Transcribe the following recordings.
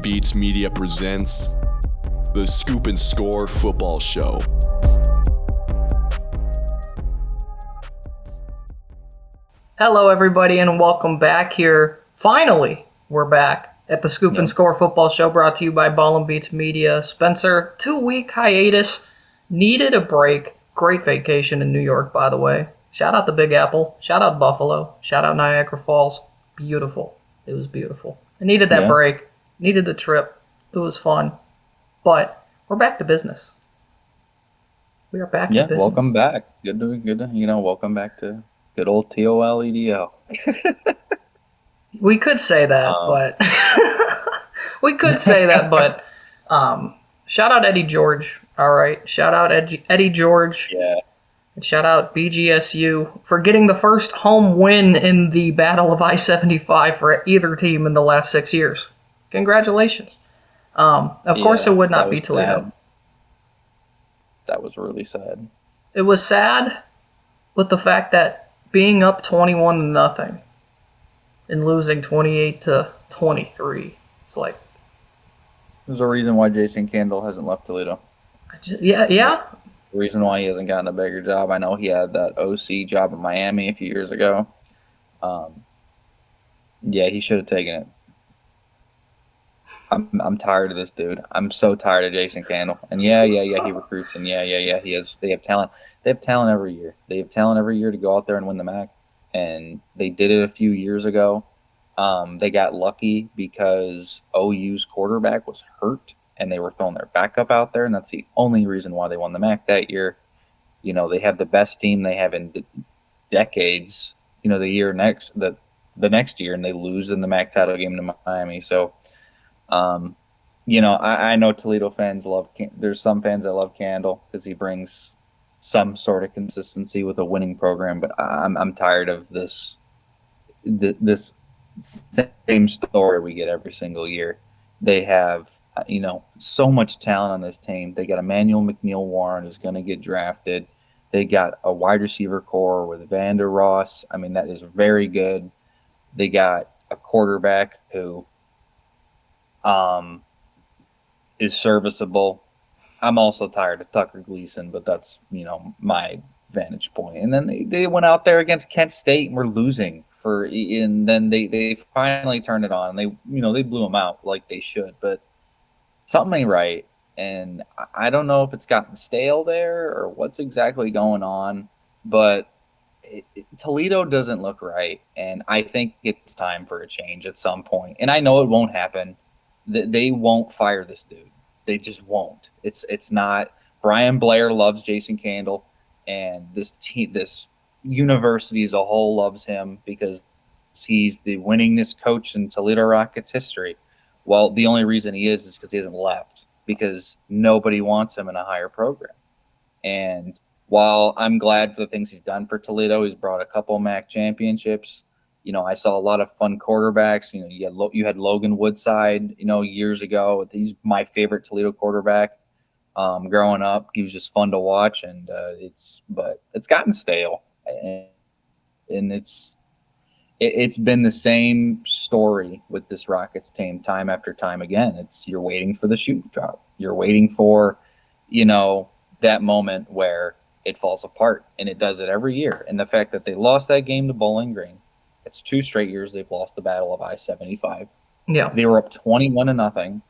Beatz Media presents the Scoop and Score Football Show. Hello, everybody, and welcome back here. Finally, we're back at the Scoop and Score Football Show, brought to you by Ball N Beatz Media. Spencer, 2-week hiatus, needed a break. Great vacation in New York, by the way. Shout out the Big Apple. Shout out Buffalo. Shout out Niagara Falls. Beautiful. It was beautiful. I needed that break. Needed the trip. It was fun. But we're back to business. We are back to business. Welcome back. Good to welcome back to good old TOLEDO. We could say that, but shout out Eddie George. All right, shout out Eddie George. Yeah. And shout out BGSU for getting the first home win in the Battle of I-75 for either team in the last 6 years. Congratulations. Of course, it would not be Toledo. Sad. That was really sad. It was sad with the fact that being up 21-0 and losing 28-23. It's like, there's a reason why Jason Candle hasn't left Toledo. Yeah. The reason why he hasn't gotten a bigger job. I know he had that OC job in Miami a few years ago. He should have taken it. I'm tired of this dude. I'm so tired of Jason Candle. And he recruits, and he has. They have talent. They have talent every year. They have talent every year to go out there and win the MAC. And they did it a few years ago. They got lucky because OU's quarterback was hurt, and they were throwing their backup out there, and that's the only reason why they won the MAC that year. You know, they have the best team they have in decades. You know, the next year, and they lose in the MAC title game to Miami. So, I know Toledo fans love. There's some fans that love Candle because he brings some sort of consistency with a winning program. But I'm tired of this same story we get every single year. They have so much talent on this team. They got Emmanuel McNeil-Warren who's going to get drafted. They got a wide receiver core with Vander Ross. I mean, that is very good. They got a quarterback who is serviceable. I'm also tired of Tucker Gleason, but that's, my vantage point. And then they went out there against Kent State and were losing and then they finally turned it on. They blew them out like they should, but something ain't right. And I don't know if it's gotten stale there or what's exactly going on, but Toledo doesn't look right. And I think it's time for a change at some point. And I know it won't happen. They won't fire this dude. They just won't. It's not. Brian Blair loves Jason Candle, and this university as a whole loves him because he's the winningest coach in Toledo Rockets history. Well, the only reason he is because he hasn't left, because nobody wants him in a higher program. And while I'm glad for the things he's done for Toledo, he's brought a couple MAC championships. I saw a lot of fun quarterbacks. You had Logan Woodside, years ago. He's my favorite Toledo quarterback. Growing up, he was just fun to watch, and it's gotten stale, and it's been the same story with this Rockets team time after time again. You're waiting for the shoe to drop. You're waiting for, that moment where it falls apart, and it does it every year. And the fact that they lost that game to Bowling Green. It's 2 straight years they've lost the Battle of I-75. Yeah. They were up 21-0,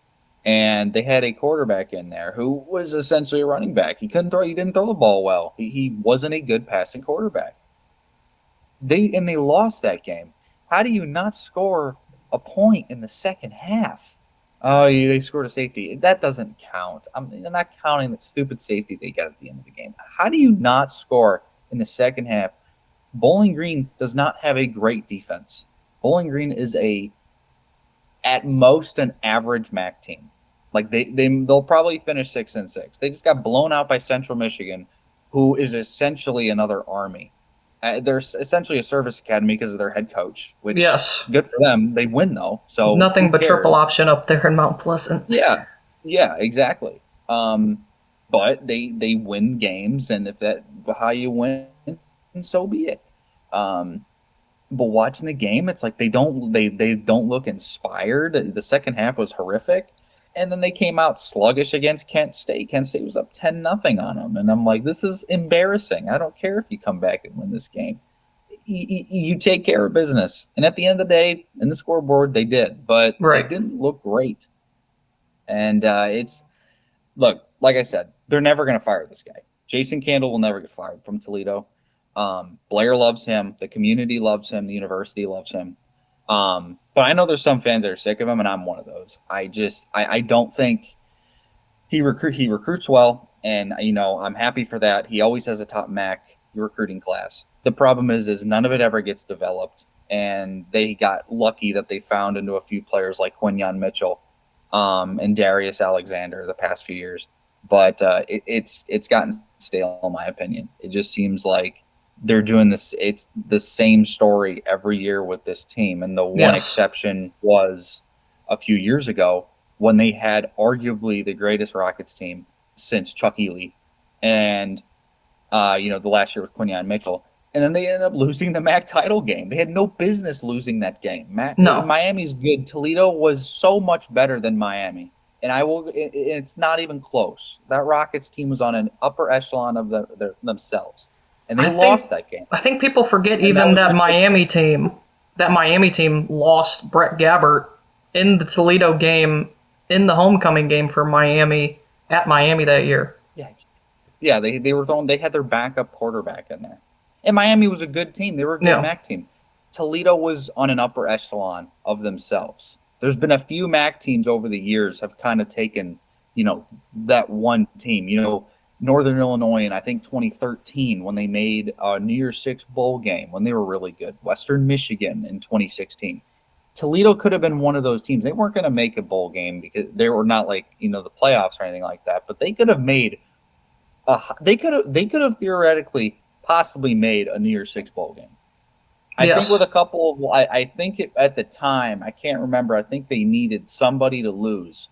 and they had a quarterback in there who was essentially a running back. He couldn't throw. He didn't throw the ball well. He wasn't a good passing quarterback. They lost that game. How do you not score a point in the second half? Oh, they scored a safety. That doesn't count. I'm not counting that stupid safety they got at the end of the game. How do you not score in the second half? Bowling Green does not have a great defense. Bowling Green is at most an average MAC team. Like they'll probably finish 6-6. They just got blown out by Central Michigan, who is essentially another Army. They're essentially a service academy because of their head coach. Which, yes, good for them. They win though. So nothing but triple option up there in Mount Pleasant. Yeah, exactly. But they win games, and if that's how you win, so be it. But watching the game, it's like they don't look inspired. The second half was horrific. And then they came out sluggish against Kent State. Kent State was up 10-0 on them. And I'm like, this is embarrassing. I don't care if you come back and win this game. You take care of business. And at the end of the day, in the scoreboard, they did. But Right. they didn't look great. And look, like I said, they're never going to fire this guy. Jason Candle will never get fired from Toledo. Blair loves him. The community loves him. The university loves him. But I know there's some fans that are sick of him, and I'm one of those. I don't think he recruits well, and I'm happy for that. He always has a top MAC recruiting class. The problem is none of it ever gets developed, and they got lucky that they found into a few players like Quinyon Mitchell and Darius Alexander the past few years. But it's gotten stale, in my opinion. It just seems like they're doing this. It's the same story every year with this team. And the one exception was a few years ago when they had arguably the greatest Rockets team since Chuck Ely. And, the last year with Quinyon Mitchell. And then they ended up losing the MAC title game. They had no business losing that game. Miami's good. Toledo was so much better than Miami. And it's not even close. That Rockets team was on an upper echelon of themselves. And they lost that game. I think people forget that Miami team lost Brett Gabbert in the Toledo game, in the homecoming game for Miami, at Miami that year. Yeah, they were throwing. They had their backup quarterback in there. And Miami was a good team. They were a good MAC team. Toledo was on an upper echelon of themselves. There's been a few MAC teams over the years have kind of taken, that one team. Northern Illinois in, I think, 2013 when they made a New Year's Six bowl game when they were really good. Western Michigan in 2016. Toledo could have been one of those teams. They weren't going to make a bowl game because they were not like, the playoffs or anything like that. But they could have made they could have theoretically possibly made a New Year's Six bowl game. I think with a couple of, I think at the time, I can't remember, I think they needed somebody to lose.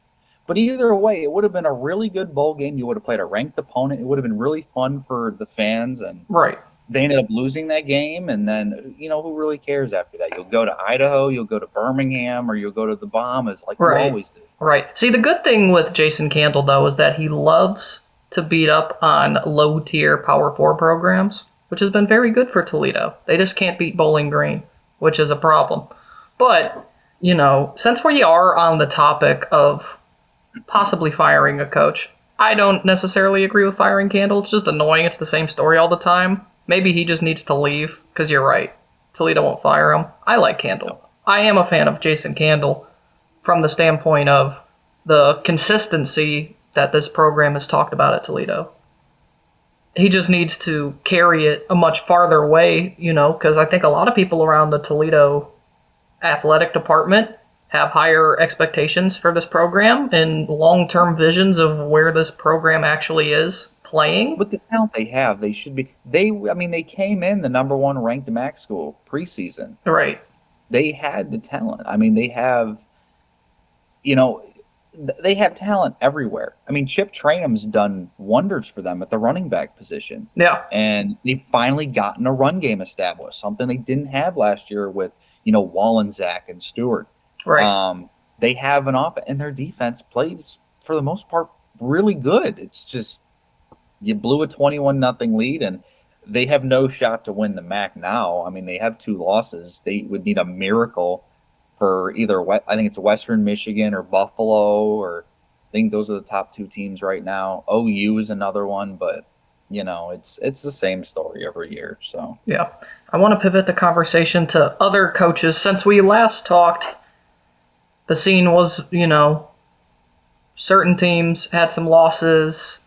But either way, it would have been a really good bowl game. You would have played a ranked opponent. It would have been really fun for the fans. And they ended up losing that game. And then, who really cares after that? You'll go to Idaho, you'll go to Birmingham, or you'll go to the Bahamas like you always do. Right. See, the good thing with Jason Candle, though, is that he loves to beat up on low-tier Power 4 programs, which has been very good for Toledo. They just can't beat Bowling Green, which is a problem. But, since we are on the topic of possibly firing a coach, I don't necessarily agree with firing Candle. It's just annoying. It's the same story all the time. Maybe he just needs to leave, because you're right. Toledo won't fire him. I like Candle. I am a fan of Jason Candle from the standpoint of the consistency that this program has talked about at Toledo. He just needs to carry it a much farther away, because I think a lot of people around the Toledo athletic department have higher expectations for this program and long-term visions of where this program actually is playing. With the talent they have, they should be. They came in the number one ranked MAC school preseason. Right. They had the talent. They have, they have talent everywhere. Chip Trainum's done wonders for them at the running back position. Yeah. And they've finally gotten a run game established, something they didn't have last year with, Wallensack and Stewart. Right. They have an offense, and their defense plays, for the most part, really good. It's just you blew a 21-0 lead, and they have no shot to win the MAC now. They have 2 losses. They would need a miracle for either, I think it's Western Michigan or Buffalo, or I think those are the top 2 teams right now. OU is another one, but it's the same story every year. So yeah, I want to pivot the conversation to other coaches. Since we last talked, the scene was, certain teams had some losses,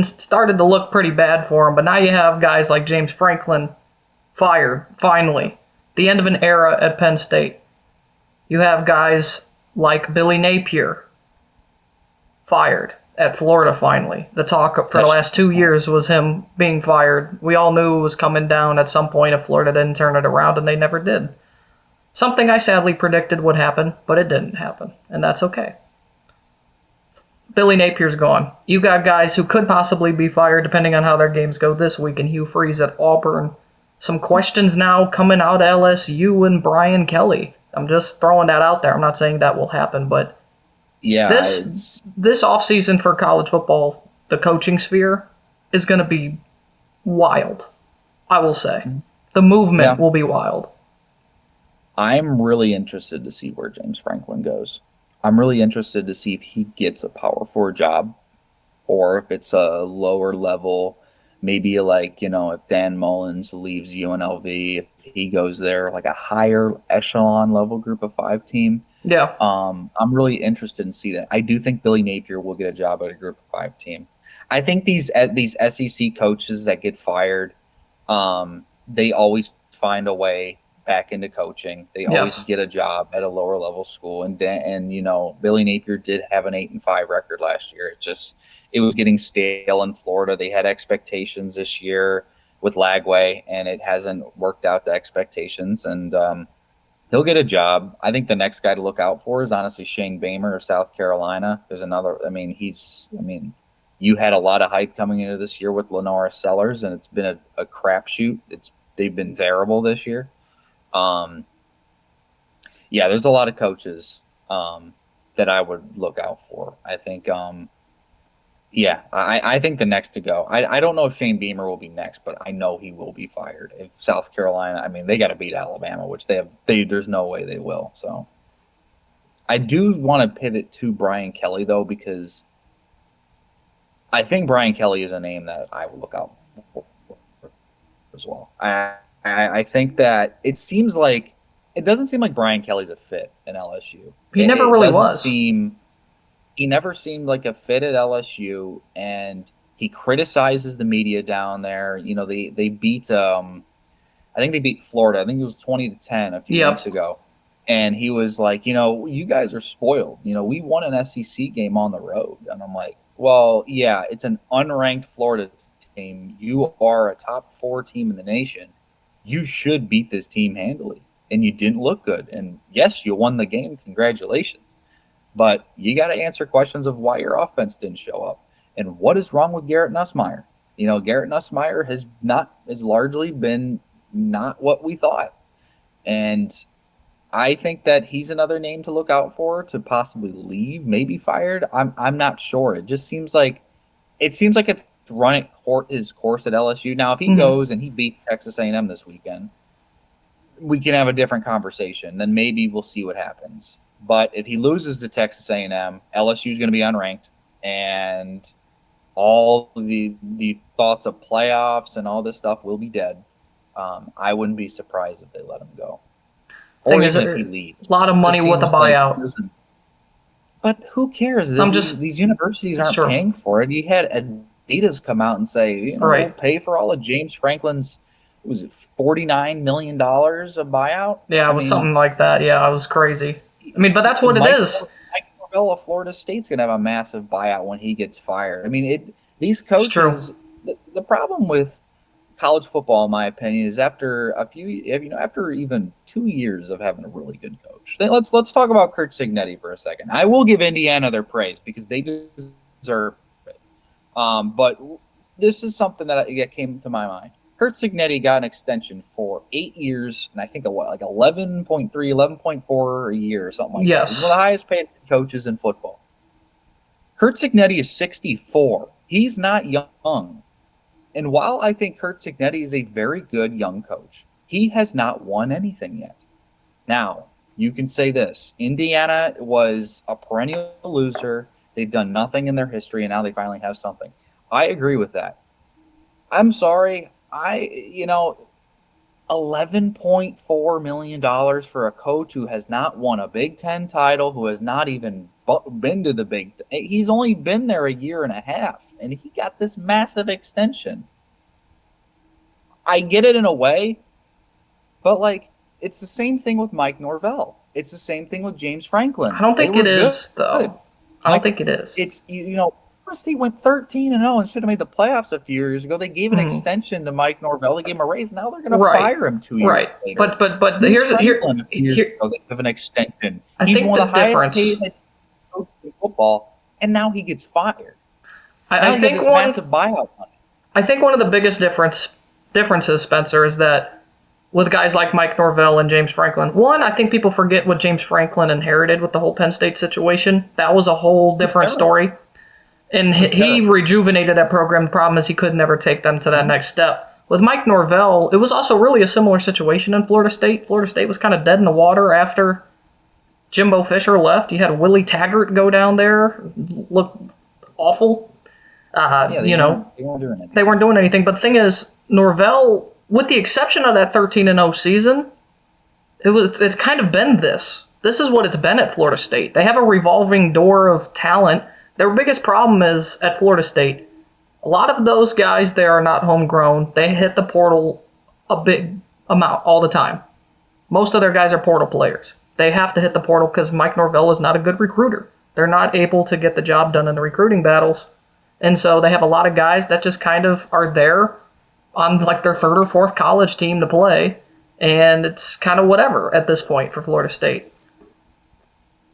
started to look pretty bad for them. But now you have guys like James Franklin fired finally, the end of an era at Penn State. You have guys like Billy Napier fired at Florida finally. The talk for the last 2 years was him being fired. We all knew it was coming down at some point if Florida didn't turn it around, and they never did. Something I sadly predicted would happen, but it didn't happen, and that's okay. Billy Napier's gone. You got guys who could possibly be fired depending on how their games go this week, and Hugh Freeze at Auburn some questions now coming out of LSU and Brian Kelly. I'm just throwing that out there. I'm not saying that will happen, but Yeah, this offseason for college football, the coaching sphere is going to be wild. I will say. The movement will be wild. I'm really interested to see where James Franklin goes. I'm really interested to see if he gets a Power 4 job or if it's a lower level, maybe like, if Dan Mullins leaves UNLV, if he goes there, like a higher echelon level group of 5 team. Yeah. I'm really interested in see that. I do think Billy Napier will get a job at a group of 5 team. I think these SEC coaches that get fired, they always find a way back into coaching. They always get a job at a lower level school. And Billy Napier did have an 8-5 record last year. It was getting stale in Florida. They had expectations this year with Lagway, and it hasn't worked out to expectations. And he'll get a job. I think the next guy to look out for is honestly Shane Beamer of South Carolina. There's another. You had a lot of hype coming into this year with Lenora Sellers, and it's been a crapshoot. They've been terrible this year. There's a lot of coaches that I would look out for. I think, I think the next to go. I don't know if Shane Beamer will be next, but I know he will be fired. If South Carolina, they got to beat Alabama, which there's no way they will. So I do want to pivot to Brian Kelly, though, because I think Brian Kelly is a name that I will look out for as well. I think that it doesn't seem like Brian Kelly's a fit in LSU. He never really was. He never seemed like a fit at LSU, and he criticizes the media down there. They beat I think they beat Florida. I think it was 20-10 a few weeks ago. And he was like, you guys are spoiled. We won an SEC game on the road. And I'm like, well, yeah, it's an unranked Florida team. You are a top 4 team in the nation. You should beat this team handily. And you didn't look good. And yes, you won the game. Congratulations. But you got to answer questions of why your offense didn't show up. And what is wrong with Garrett Nussmeier? Garrett Nussmeier has largely been not what we thought. And I think that he's another name to look out for to possibly leave, maybe fired. I'm not sure. It seems like it's run his course at LSU. Now, if he goes and he beats Texas A&M this weekend, we can have a different conversation. Then maybe we'll see what happens. But if he loses to Texas A&M, LSU is going to be unranked, and all the thoughts of playoffs and all this stuff will be dead. I wouldn't be surprised if they let him go. Thing is, a lot of money with a buyout. But who cares? These universities aren't paying for it. You had Adidas come out and say, we'll pay for all of James Franklin's, was it $49 million a buyout? Yeah, it was something like that. Yeah, it was crazy. But that's what it is. Mike Norvell of Florida State's going to have a massive buyout when he gets fired. These coaches, the problem with college football, in my opinion, is after even 2 years of having a really good coach. Let's talk about Curt Cignetti for a second. I will give Indiana their praise because they deserve it. But this is something that came to my mind. Curt Cignetti got an extension for 8 years, and I think like 11.3, 11.4 a year or something like that. He's one of the highest paid coaches in football. Curt Cignetti is 64. He's not young. And while I think Curt Cignetti is a very good young coach, he has not won anything yet. Now, you can say this. Indiana was a perennial loser. They've done nothing in their history, and now they finally have something. I agree with that. I'm sorry. $11.4 million for a coach who has not won a Big Ten title, who has not even been to the Big Ten. He's only been there a year and a half, and he got this massive extension. I get it in a way, but it's the same thing with Mike Norvell. It's the same thing with James Franklin. I don't think it is, though. I don't think it is. It's, State went 13-0 and should have made the playoffs a few years ago. They gave an extension to Mike Norvell. They gave him a raise. Now they're going to fire him 2 years later. But here's they have an extension. He's one of the highest paid coaches in football, and now he gets fired. I think massive buyout money. I think one of the biggest differences differences, Spencer, is that with guys like Mike Norvell and James Franklin, one, I think people forget what James Franklin inherited with the whole Penn State situation. That was a whole different story. And he rejuvenated that program. The problem is he could never take them to that next step. With Mike Norvell, it was also really a similar situation in Florida State. Florida State was kind of dead in the water after Jimbo Fisher left. You had Willie Taggart go down there, look awful. They weren't doing anything. But the thing is, Norvell, with the exception of that 13-0 season, it's kind of been this. This is what it's been at Florida State. They have a revolving door of talent. Their biggest problem is at Florida State, a lot of those guys there are not homegrown. They hit the portal a big amount all the time. Most of their guys are portal players. They have to hit the portal because Mike Norvell is not a good recruiter. They're not able to get the job done in the recruiting battles. And so they have a lot of guys that just kind of are there on like their third or fourth college team to play. And it's kind of whatever at this point for Florida State.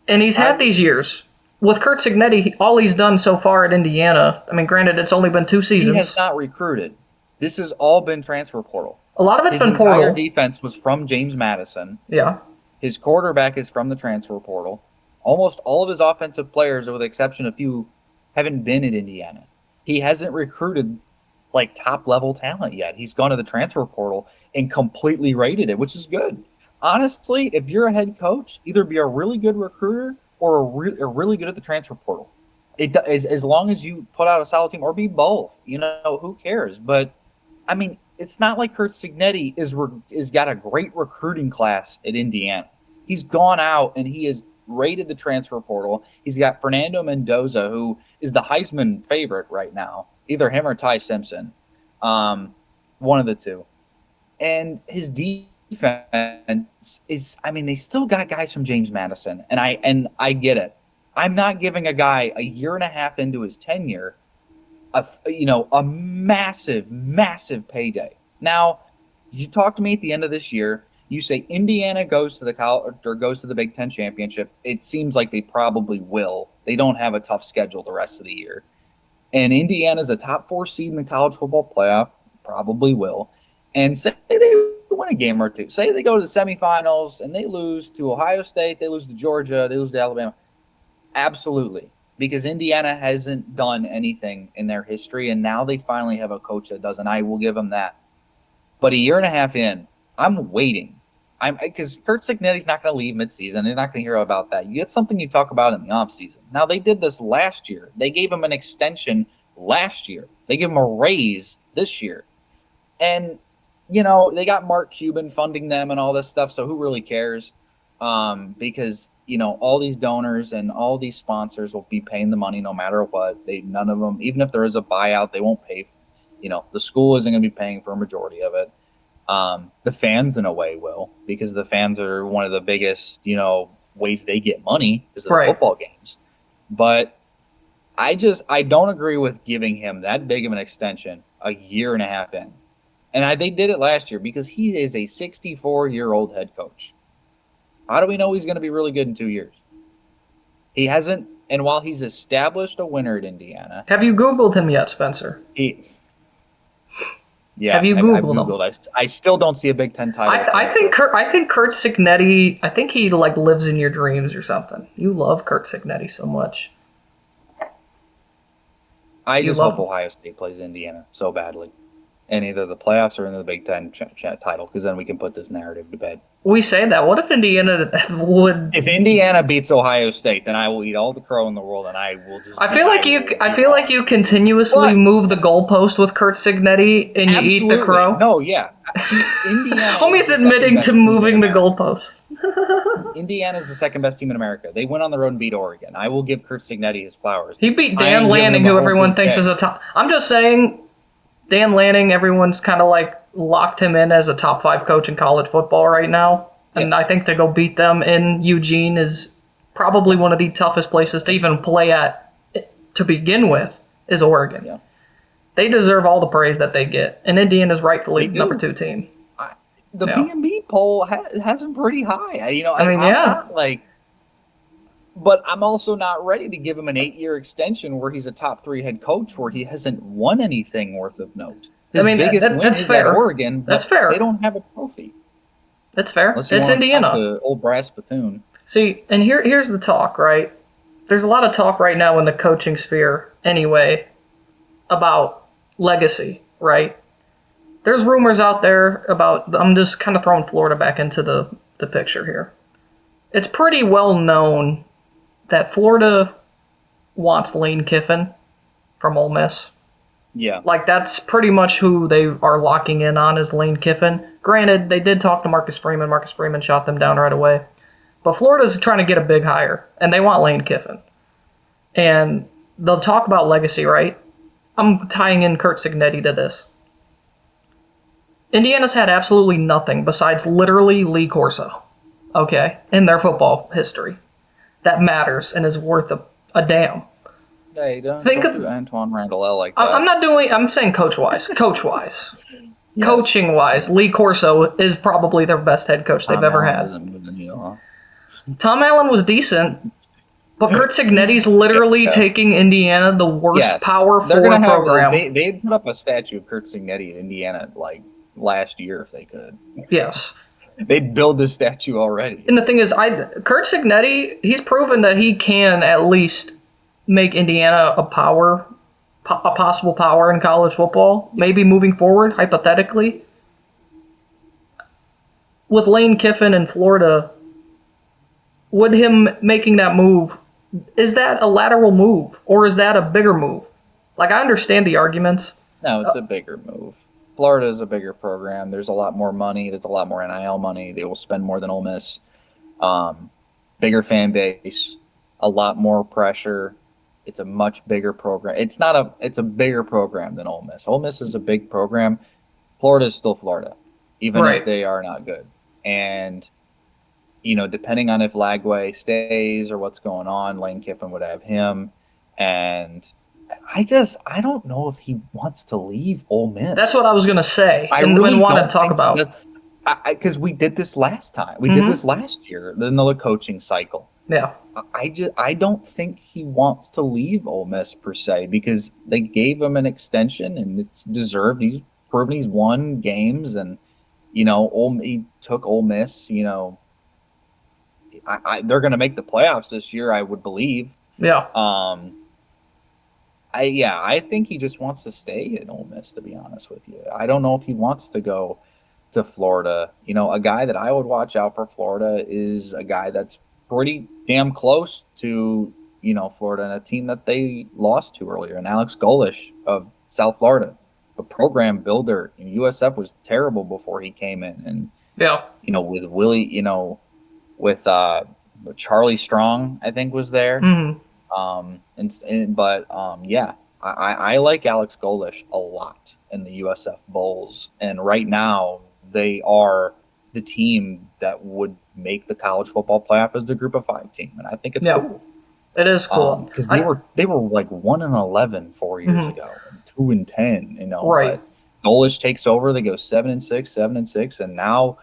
And he's had these years. With Curt Cignetti, all he's done so far at Indiana, I mean, granted, it's only been 2 seasons. He has not recruited. This has all been transfer portal. A lot of it's been portal. His entire defense was from James Madison. Yeah. His quarterback is from the transfer portal. Almost all of his offensive players, with the exception of a few, haven't been at Indiana. He hasn't recruited like top-level talent yet. He's gone to the transfer portal and completely raided it, which is good. Honestly, if you're a head coach, either be a really good recruiter or really good at the transfer portal. As long as you put out a solid team, or be both. Who cares? But, I mean, it's not like Curt Cignetti is got a great recruiting class at Indiana. He's gone out and he has raided the transfer portal. He's got Fernando Mendoza, who is the Heisman favorite right now. Either him or Ty Simpson. One of the two. And his defense is, I mean, they still got guys from James Madison. And I get it. I'm not giving a guy a year and a half into his tenure a massive, massive payday. Now, you talk to me at the end of this year. You say Indiana goes to the college or goes to the Big Ten championship. It seems like they probably will. They don't have a tough schedule the rest of the year. And Indiana's a top 4 seed in the college football playoff, probably will. And say they win a game or two. Say they go to the semifinals and they lose to Ohio State, they lose to Georgia, they lose to Alabama. Absolutely. Because Indiana hasn't done anything in their history, and now they finally have a coach that does, and I will give them that. But a year and a half in, I'm waiting. Because Curt Cignetti's not going to leave midseason. They're not going to hear about that. You get something you talk about in the offseason. Now, they did this last year. They gave him an extension last year. They gave him a raise this year. And, they got Mark Cuban funding them and all this stuff, so who really cares? Because, all these donors and all these sponsors will be paying the money no matter what. None of them, even if there is a buyout, they won't pay. The school isn't going to be paying for a majority of it. The fans, in a way, will, because the fans are one of the biggest, ways they get money is the football games. But I don't agree with giving him that big of an extension a year and a half in. And they did it last year because he is a 64-year-old head coach. How do we know he's going to be really good in 2 years? He hasn't, and while he's established a winner at Indiana. Have you Googled him yet, Spencer? Yeah, have you Googled him? I still don't see a Big Ten title. I think Curt Cignetti. I think he lives in your dreams or something. You love Curt Cignetti so much. I just hope Ohio State plays Indiana so badly, in either the playoffs or in the Big Ten title, because then we can put this narrative to bed. We say that. What if Indiana would? If Indiana beats Ohio State, then I will eat all the crow in the world, and I will just. I feel like you continuously move the goalpost with Curt Cignetti, and you eat the crow. No, yeah. Indiana. Homie's admitting to moving the goalpost. Indiana's the second best team in America. They went on the road and beat Oregon. I will give Curt Cignetti his flowers. He beat Dan Lanning, who everyone thinks is a top. I'm just saying, Dan Lanning, everyone's kind of locked him in as a top 5 coach in college football right now. And I think to go beat them in Eugene is probably one of the toughest places to even play at to begin with is Oregon. Yeah. They deserve all the praise that they get. And Indiana's rightfully number 2 team. The B&B poll has them pretty high. I'm not but I'm also not ready to give him an 8-year extension where he's a top 3 head coach where he hasn't won anything worth of note. His biggest win that's is fair. at Oregon, but That's fair. they don't have a trophy. That's fair. Unless you It's want to Indiana. count the old brass spittoon. See, and here's the talk, right? There's a lot of talk right now in the coaching sphere, anyway, about legacy, right? There's rumors out there about. I'm just kind of throwing Florida back into the picture here. It's pretty well known that Florida wants Lane Kiffin from Ole Miss. Yeah. Like, that's pretty much who they are locking in on is Lane Kiffin. Granted, they did talk to Marcus Freeman. Marcus Freeman shot them down right away. But Florida's trying to get a big hire, and they want Lane Kiffin. And they'll talk about legacy, right? I'm tying in Kurt Cignetti to this. Indiana's had absolutely nothing besides literally Lee Corso, okay, in their football history. That matters and is worth a damn. Hey, don't Think do Antoine Randall L like that. I'm saying coach-wise. Coach-wise. Yes. Coaching-wise, Lee Corso is probably their best head coach they've ever had. Tom Allen was decent, but Kurt Cignetti's literally taking Indiana, the worst Power 4 program. They'd put up a statue of Kurt Cignetti in Indiana like last year if they could. Yes. They'd build this statue already. And the thing is, Kurt Cignetti, he's proven that he can at least make Indiana a possible power in college football, maybe moving forward, hypothetically. With Lane Kiffin in Florida, would him making that move, is that a lateral move, or is that a bigger move? Like, I understand the arguments. No, it's a bigger move. Florida is a bigger program. There's a lot more money. There's a lot more NIL money. They will spend more than Ole Miss. Bigger fan base, a lot more pressure. It's a much bigger program. It's a bigger program than Ole Miss. Ole Miss is a big program. Florida is still Florida, even if they are not good. And, depending on if Lagway stays or what's going on, Lane Kiffin would have him. And I don't know if he wants to leave Ole Miss. That's what I was going to say. I really want to talk about. Because we did this last time. We did this last year, another coaching cycle. Yeah. I don't think he wants to leave Ole Miss per se because they gave him an extension and it's deserved. He's proven he's won games and he took Ole Miss. They're going to make the playoffs this year, I would believe. Yeah. I think he just wants to stay at Ole Miss, to be honest with you. I don't know if he wants to go to Florida. A guy that I would watch out for Florida is a guy that's pretty damn close to, Florida and a team that they lost to earlier, and Alex Golish of South Florida, a program builder. USF was terrible before he came in, and with Willie, with Charlie Strong, I think was there. Mm-hmm. I like Alex Golish a lot in the USF Bulls, and right now they are the team that would make the college football playoff as the Group of 5 team, and I think it's cool. It is cool because they were like 1-11 4 years ago, and 2-10. Right. But Golish takes over. They go 7-6, 7-6, and now,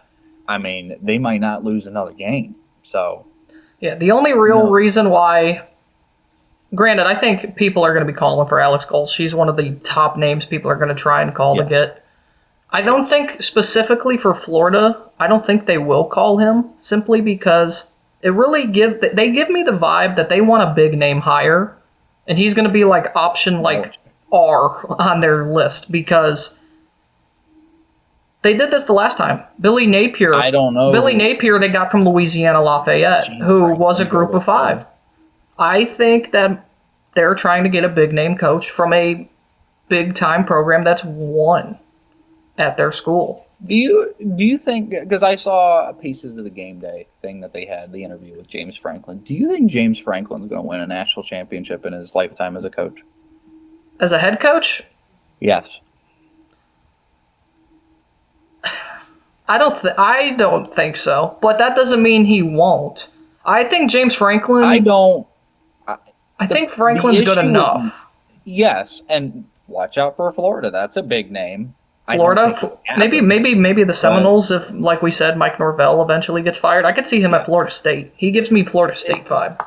they might not lose another game. So, yeah, the only real reason why. Granted, I think people are going to be calling for Alex Golish. She's one of the top names people are going to try and call to get. I don't think specifically for Florida, I don't think they will call him simply because they give me the vibe that they want a big name hire, and he's going to be like option like R on their list because they did this the last time. Billy Napier. I don't know. Billy Napier they got from Louisiana Lafayette, who was a Group of 5. I think that they're trying to get a big name coach from a big time program that's won at their school. Do you think, because I saw pieces of the game day thing that they had, the interview with James Franklin, do you think James Franklin's going to win a national championship in his lifetime as a coach? As a head coach? Yes. I don't think so, but that doesn't mean he won't. I think James Franklin. I think Franklin's good enough. Yes, and watch out for Florida. That's a big name. Florida, maybe the Seminoles. If, like we said, Mike Norvell eventually gets fired, I could see him at Florida State. He gives me Florida State vibe.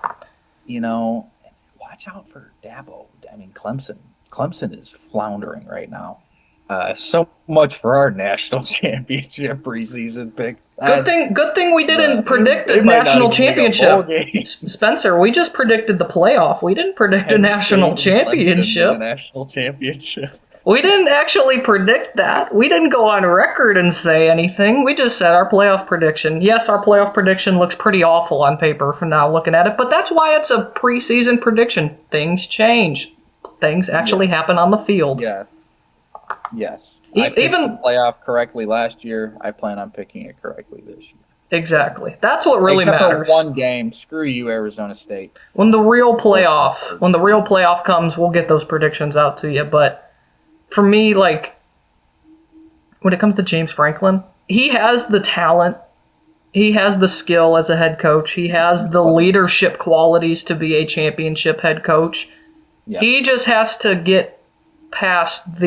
Watch out for Dabo. Clemson. Clemson is floundering right now. So much for our national championship preseason pick. Good thing we didn't predict a They might not national even make a bowl championship. game. Spencer, we just predicted the playoff. We didn't predict a Penn national State and Clemson in championship. the national championship. We didn't actually predict that. We didn't go on record and say anything. We just said our playoff prediction. Yes, our playoff prediction looks pretty awful on paper for now looking at it, but that's why it's a preseason prediction. Things change. Things actually happen on the field. Yes. I picked the playoff correctly last year. I plan on picking it correctly this year. Exactly. That's what really Except matters. for one game. Screw you, Arizona State. When the real playoff comes, we'll get those predictions out to you. But for me, like, when it comes to James Franklin, he has the talent. He has the skill as a head coach. He has the leadership qualities to be a championship head coach. Yeah. He just has to get past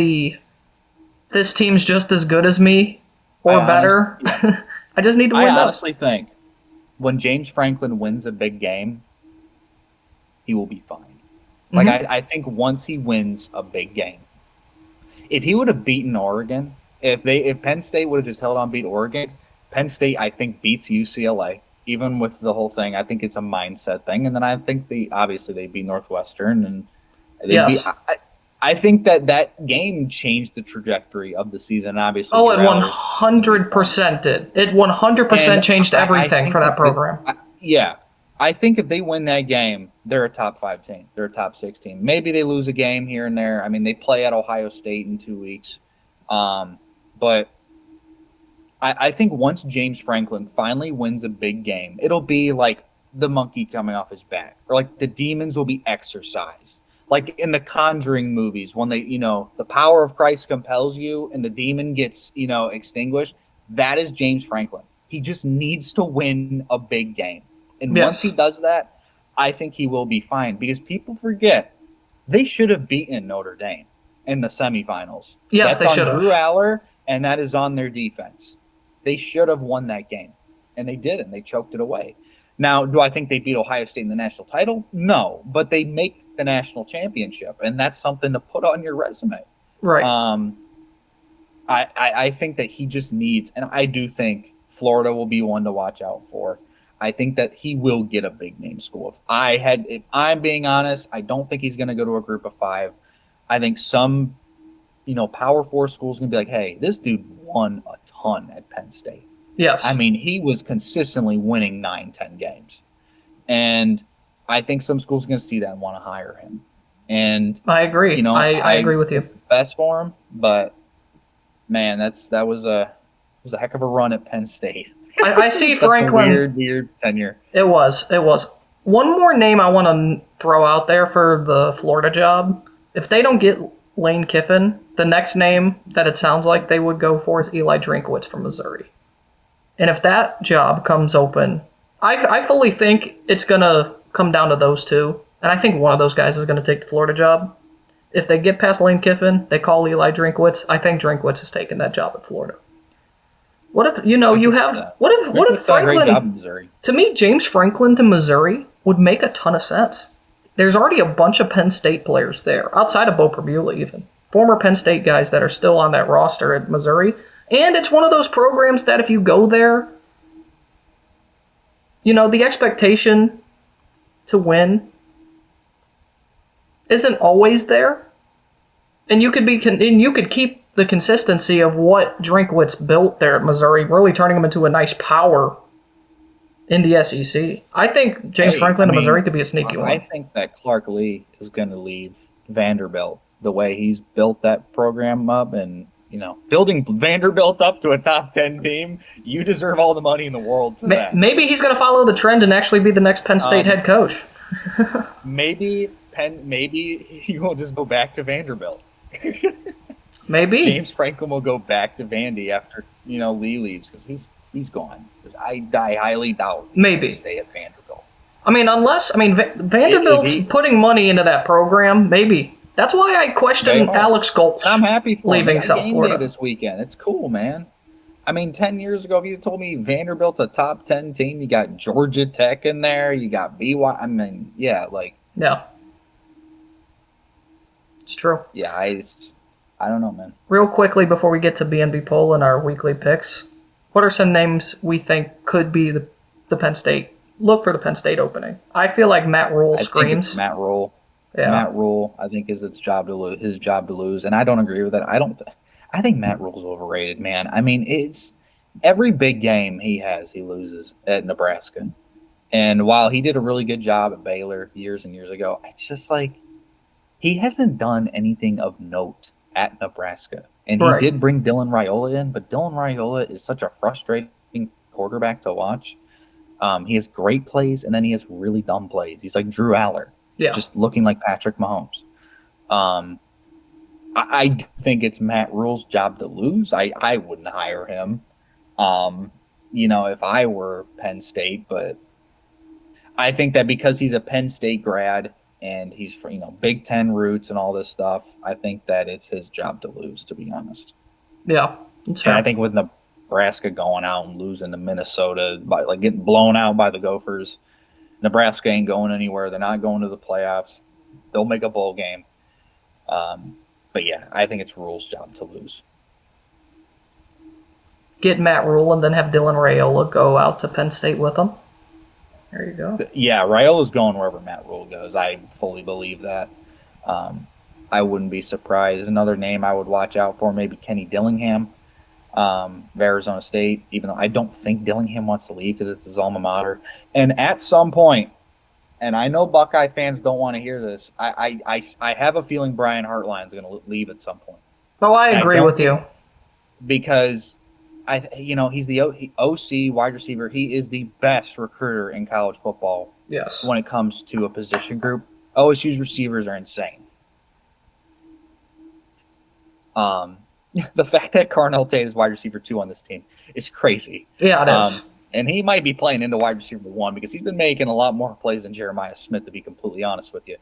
this team's just as good as me or better. I just need to win. I honestly think when James Franklin wins a big game, he will be fine. Like, I think once he wins a big game, if he would have beaten Oregon, if Penn State would have just held on, beat Oregon, Penn State, I think, beats UCLA. Even with the whole thing, I think it's a mindset thing. And then I think they beat Northwestern, and I think that game changed the trajectory of the season. Obviously, it 100% did. It 100% changed everything for that program. I think if they win that game, they're a top 5 team. They're a top 6 team. Maybe they lose a game here and there. I mean, they play at Ohio State in 2 weeks. But I think once James Franklin finally wins a big game, it'll be like the monkey coming off his back, or like the demons will be exorcised. Like in the Conjuring movies, when they, the power of Christ compels you and the demon gets, extinguished, that is James Franklin. He just needs to win a big game. And once he does that, I think he will be fine, because people forget they should have beaten Notre Dame in the semifinals. Yes, That's they should have. Drew Aller, and that is on their defense. They should have won that game, and they didn't. They choked it away. Now, do I think they beat Ohio State in the national title? No, but they make the national championship, and that's something to put on your resume. Right. I think that he just needs, and I do think Florida will be one to watch out for. I think that he will get a big name school. If I'm being honest, I don't think he's going to go to a group of 5. I think some, Power 4 schools going to be like, hey, this dude won a ton at Penn State. Yes. I mean, he was consistently winning 9-10 games. And I think some schools are going to see that and want to hire him. And I agree. I agree with you. Best for him, but man, that was a heck of a run at Penn State. I see Franklin. Weird tenure. It was. One more name I want to throw out there for the Florida job. If they don't get Lane Kiffin, the next name that it sounds like they would go for is Eli Drinkwitz from Missouri. And if that job comes open, I fully think it's going to come down to those two. And I think one of those guys is going to take the Florida job. If they get past Lane Kiffin, they call Eli Drinkwitz. I think Drinkwitz is taking that job at Florida. What if, what if Franklin, to me, James Franklin to Missouri would make a ton of sense. There's already a bunch of Penn State players there, outside of Bo Prabula even. Former Penn State guys that are still on that roster at Missouri. And it's one of those programs that if you go there, the expectation to win isn't always there. And you could keep the consistency of what Drinkwitz built there at Missouri, really turning him into a nice power in the SEC. I think James Franklin to Missouri could be a sneaky one. I think that Clark Lee is going to leave Vanderbilt the way he's built that program up, and building Vanderbilt up to a top 10 team, you deserve all the money in the world for that. Maybe he's going to follow the trend and actually be the next Penn State head coach. Maybe he will just go back to Vanderbilt. Maybe James Franklin will go back to Vandy after Lee leaves, because he's gone. I highly doubt he's going to stay at Vanderbilt. Vanderbilt's putting money into that program. Maybe that's why I question Alex Goltz. I'm happy for leaving South Florida this weekend. It's cool, man. 10 years ago, if you told me Vanderbilt's a top 10 team, you got Georgia Tech in there, you got BYU. Yeah, it's true. Yeah, I don't know, man. Real quickly before we get to B&B poll and our weekly picks, what are some names we think could be the Penn State? Look for the Penn State opening. I feel like Matt Rule I think screams. it's Matt Rule. Yeah. Matt Rule, I think, is his job to lose, and I don't agree with that. I think Matt Rule's overrated, man. I mean, it's every big game he loses at Nebraska. And while he did a really good job at Baylor years and years ago, it's just like he hasn't done anything of note at Nebraska. And he did bring Dylan Raiola in, but Dylan Raiola is such a frustrating quarterback to watch. He has great plays, and then he has really dumb plays. He's like Drew Aller, just looking like Patrick Mahomes. I do think it's Matt Rule's job to lose. I wouldn't hire him, if I were Penn State. But I think that because he's a Penn State grad and he's, Big Ten roots and all this stuff, I think that it's his job to lose, to be honest. Yeah, that's fair. And I think with Nebraska going out and losing to Minnesota, by getting blown out by the Gophers, Nebraska ain't going anywhere. They're not going to the playoffs. They'll make a bowl game. But yeah, I think it's Rule's job to lose. Get Matt Rule and then have Dylan Raiola go out to Penn State with him. There you go. Yeah, Raiola's going wherever Matt Rule goes. I fully believe that. I wouldn't be surprised. Another name I would watch out for, maybe Kenny Dillingham of Arizona State, even though I don't think Dillingham wants to leave because it's his alma mater. And at some point, and I know Buckeye fans don't want to hear this, I have a feeling Brian Hartline's going to leave at some point. Oh, I agree with you. Because he's the OC wide receiver. He is the best recruiter in college football. Yes. When it comes to a position group, OSU's receivers are insane. The fact that Carnell Tate is wide receiver 2 on this team is crazy. Yeah, it is. And he might be playing into wide receiver 1 because he's been making a lot more plays than Jeremiah Smith, to be completely honest with you.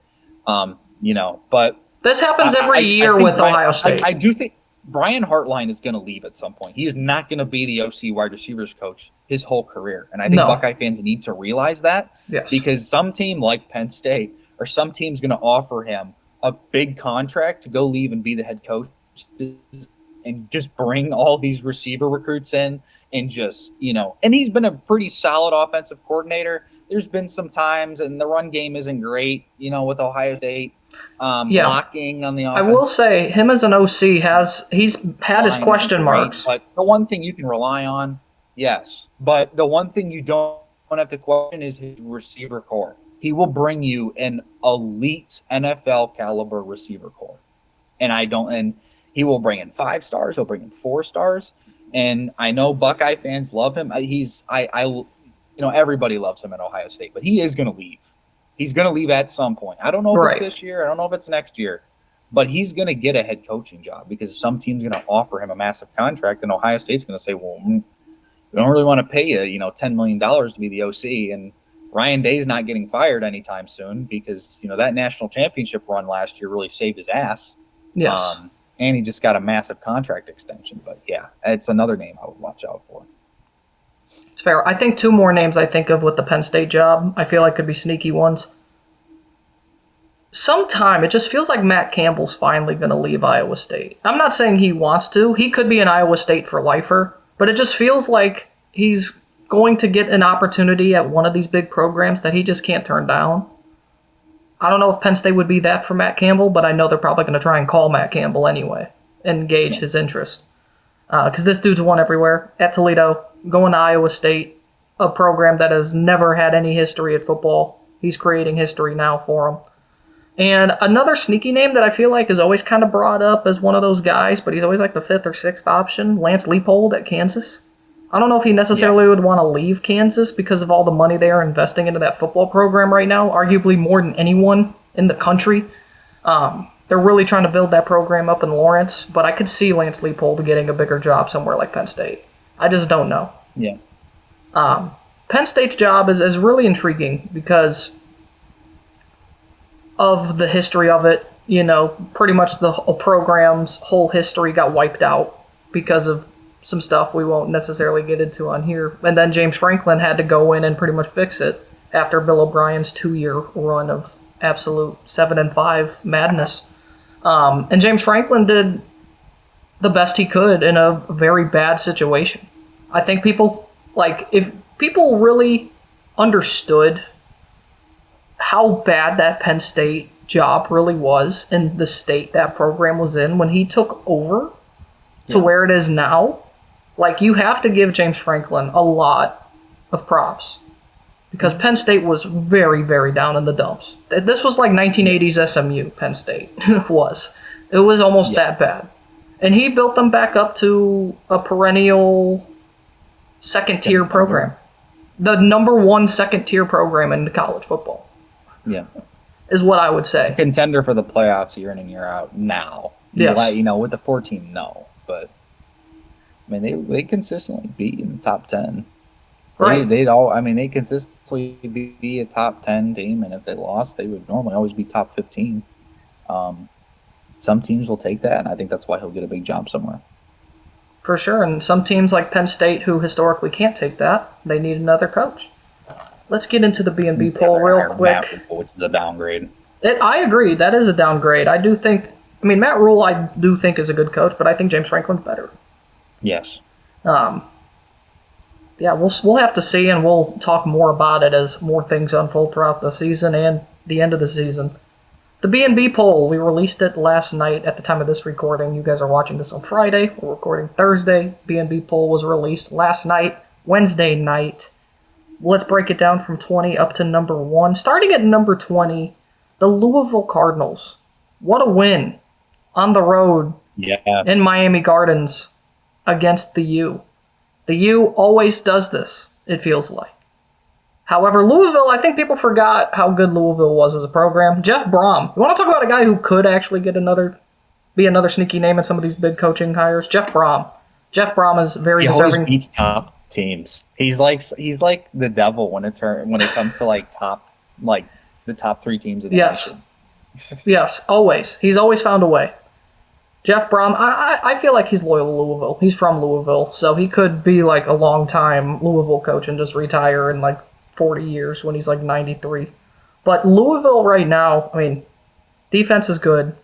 But this happens every year with Ohio State. I do think Brian Hartline is going to leave at some point. He is not going to be the OC wide receivers coach his whole career. And I think Buckeye fans need to realize that. Yes. Because some team like Penn State or some team's going to offer him a big contract to go leave and be the head coach and just bring all these receiver recruits in and just, and he's been a pretty solid offensive coordinator. There's been some times, and the run game isn't great, with Ohio State. Blocking on the offense. I will say him as an OC he's had his question marks. But the one thing you can rely on, yes. But the one thing you don't have to question is his receiver core. He will bring you an elite NFL caliber receiver core. And he will bring in 5 stars, he'll bring in 4 stars. And I know Buckeye fans love him. Everybody loves him at Ohio State, but he is going to leave. He's going to leave at some point. I don't know if it's this year. I don't know if it's next year. But he's going to get a head coaching job because some team's going to offer him a massive contract, and Ohio State's going to say, well, we don't really want to pay you, $10 million to be the OC. And Ryan Day's not getting fired anytime soon because, that national championship run last year really saved his ass. Yes. And he just got a massive contract extension. But, yeah, it's another name I would watch out for. It's fair. I think 2 more names I think of with the Penn State job I feel like could be sneaky ones. Sometime, it just feels like Matt Campbell's finally going to leave Iowa State. I'm not saying he wants to. He could be an Iowa State for lifer. But it just feels like he's going to get an opportunity at one of these big programs that he just can't turn down. I don't know if Penn State would be that for Matt Campbell, but I know they're probably going to try and call Matt Campbell anyway and gauge his interest. Because this dude's won everywhere. At Toledo, going to Iowa State, a program that has never had any history at football. He's creating history now for them. And another sneaky name that I feel like is always kind of brought up as one of those guys, but he's always like the 5th or 6th option, Lance Leipold at Kansas. I don't know if he necessarily would want to leave Kansas because of all the money they are investing into that football program right now, arguably more than anyone in the country. They're really trying to build that program up in Lawrence, but I could see Lance Leipold getting a bigger job somewhere like Penn State. I just don't know. Yeah. Penn State's job is really intriguing because of the history of it. Pretty much the program's whole history got wiped out because of some stuff we won't necessarily get into on here. And then James Franklin had to go in and pretty much fix it after Bill O'Brien's 2-year run of absolute 7-5 madness. And James Franklin did the best he could in a very bad situation. I think people, like, if people really understood how bad that Penn State job really was and the state that program was in when he took over to where it is now, like, you have to give James Franklin a lot of props because Penn State was very, very down in the dumps. This was like 1980s SMU, Penn State was. It was almost that bad. And he built them back up to a perennial second-tier program. The number one second-tier program in college football. Yeah. Is what I would say. Contender for the playoffs year in and year out now. Yes. You know, with the 14, no. But, I mean, they consistently beat in the top 10. Right. They consistently be a top 10 team, and if they lost, they would normally always be top 15. Some teams will take that, and I think that's why he'll get a big job somewhere. For sure, and some teams like Penn State, who historically can't take that, they need another coach. Let's get into the B&B poll real quick. Which is a downgrade. I agree. That is a downgrade. I do think, Matt Rule I do think is a good coach, but I think James Franklin's better. Yes. We'll have to see, and we'll talk more about it as more things unfold throughout the season and the end of the season. The B&B poll, we released it last night at the time of this recording. You guys are watching this on Friday. We're recording Thursday. B&B poll was released last night, Wednesday night. Let's break it down from 20 up to number 1. Starting at number 20, the Louisville Cardinals. What a win on the road in Miami Gardens against the U. The U always does this, it feels like. However, Louisville, I think people forgot how good Louisville was as a program. Jeff Brom. You want to talk about a guy who could actually be another sneaky name in some of these big coaching hires? Jeff Brom. Jeff Brom is very deserving. He always beats top teams. He's like the devil when it comes to the top 3 teams in the nation. Yes, always. He's always found a way. Jeff Brom, I feel like he's loyal to Louisville. He's from Louisville, so he could be like a long-time Louisville coach and just retire in like 40 years when he's like 93. But Louisville right now, defense is good.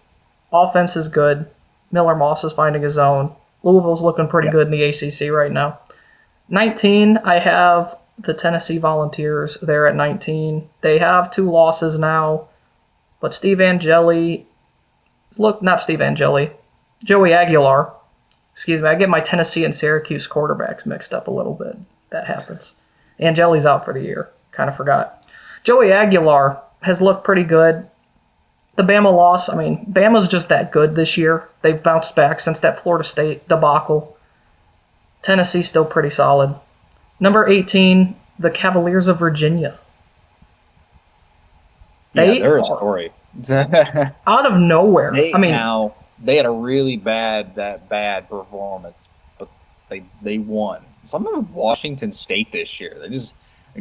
Offense is good. Miller Moss is finding his own. Louisville's looking pretty good in the ACC right now. 19, I have the Tennessee Volunteers there at 19. They have 2 losses now, but Joey Aguilar. Excuse me, I get my Tennessee and Syracuse quarterbacks mixed up a little bit. That happens. Angeli's out for the year. Kind of forgot. Joey Aguilar has looked pretty good. The Bama loss, Bama's just that good this year. They've bounced back since that Florida State debacle. Tennessee's still pretty solid. Number 18, the Cavaliers of Virginia. They're a story. Out of nowhere. They had a really bad performance, but they won. Some of Washington State this year, they're just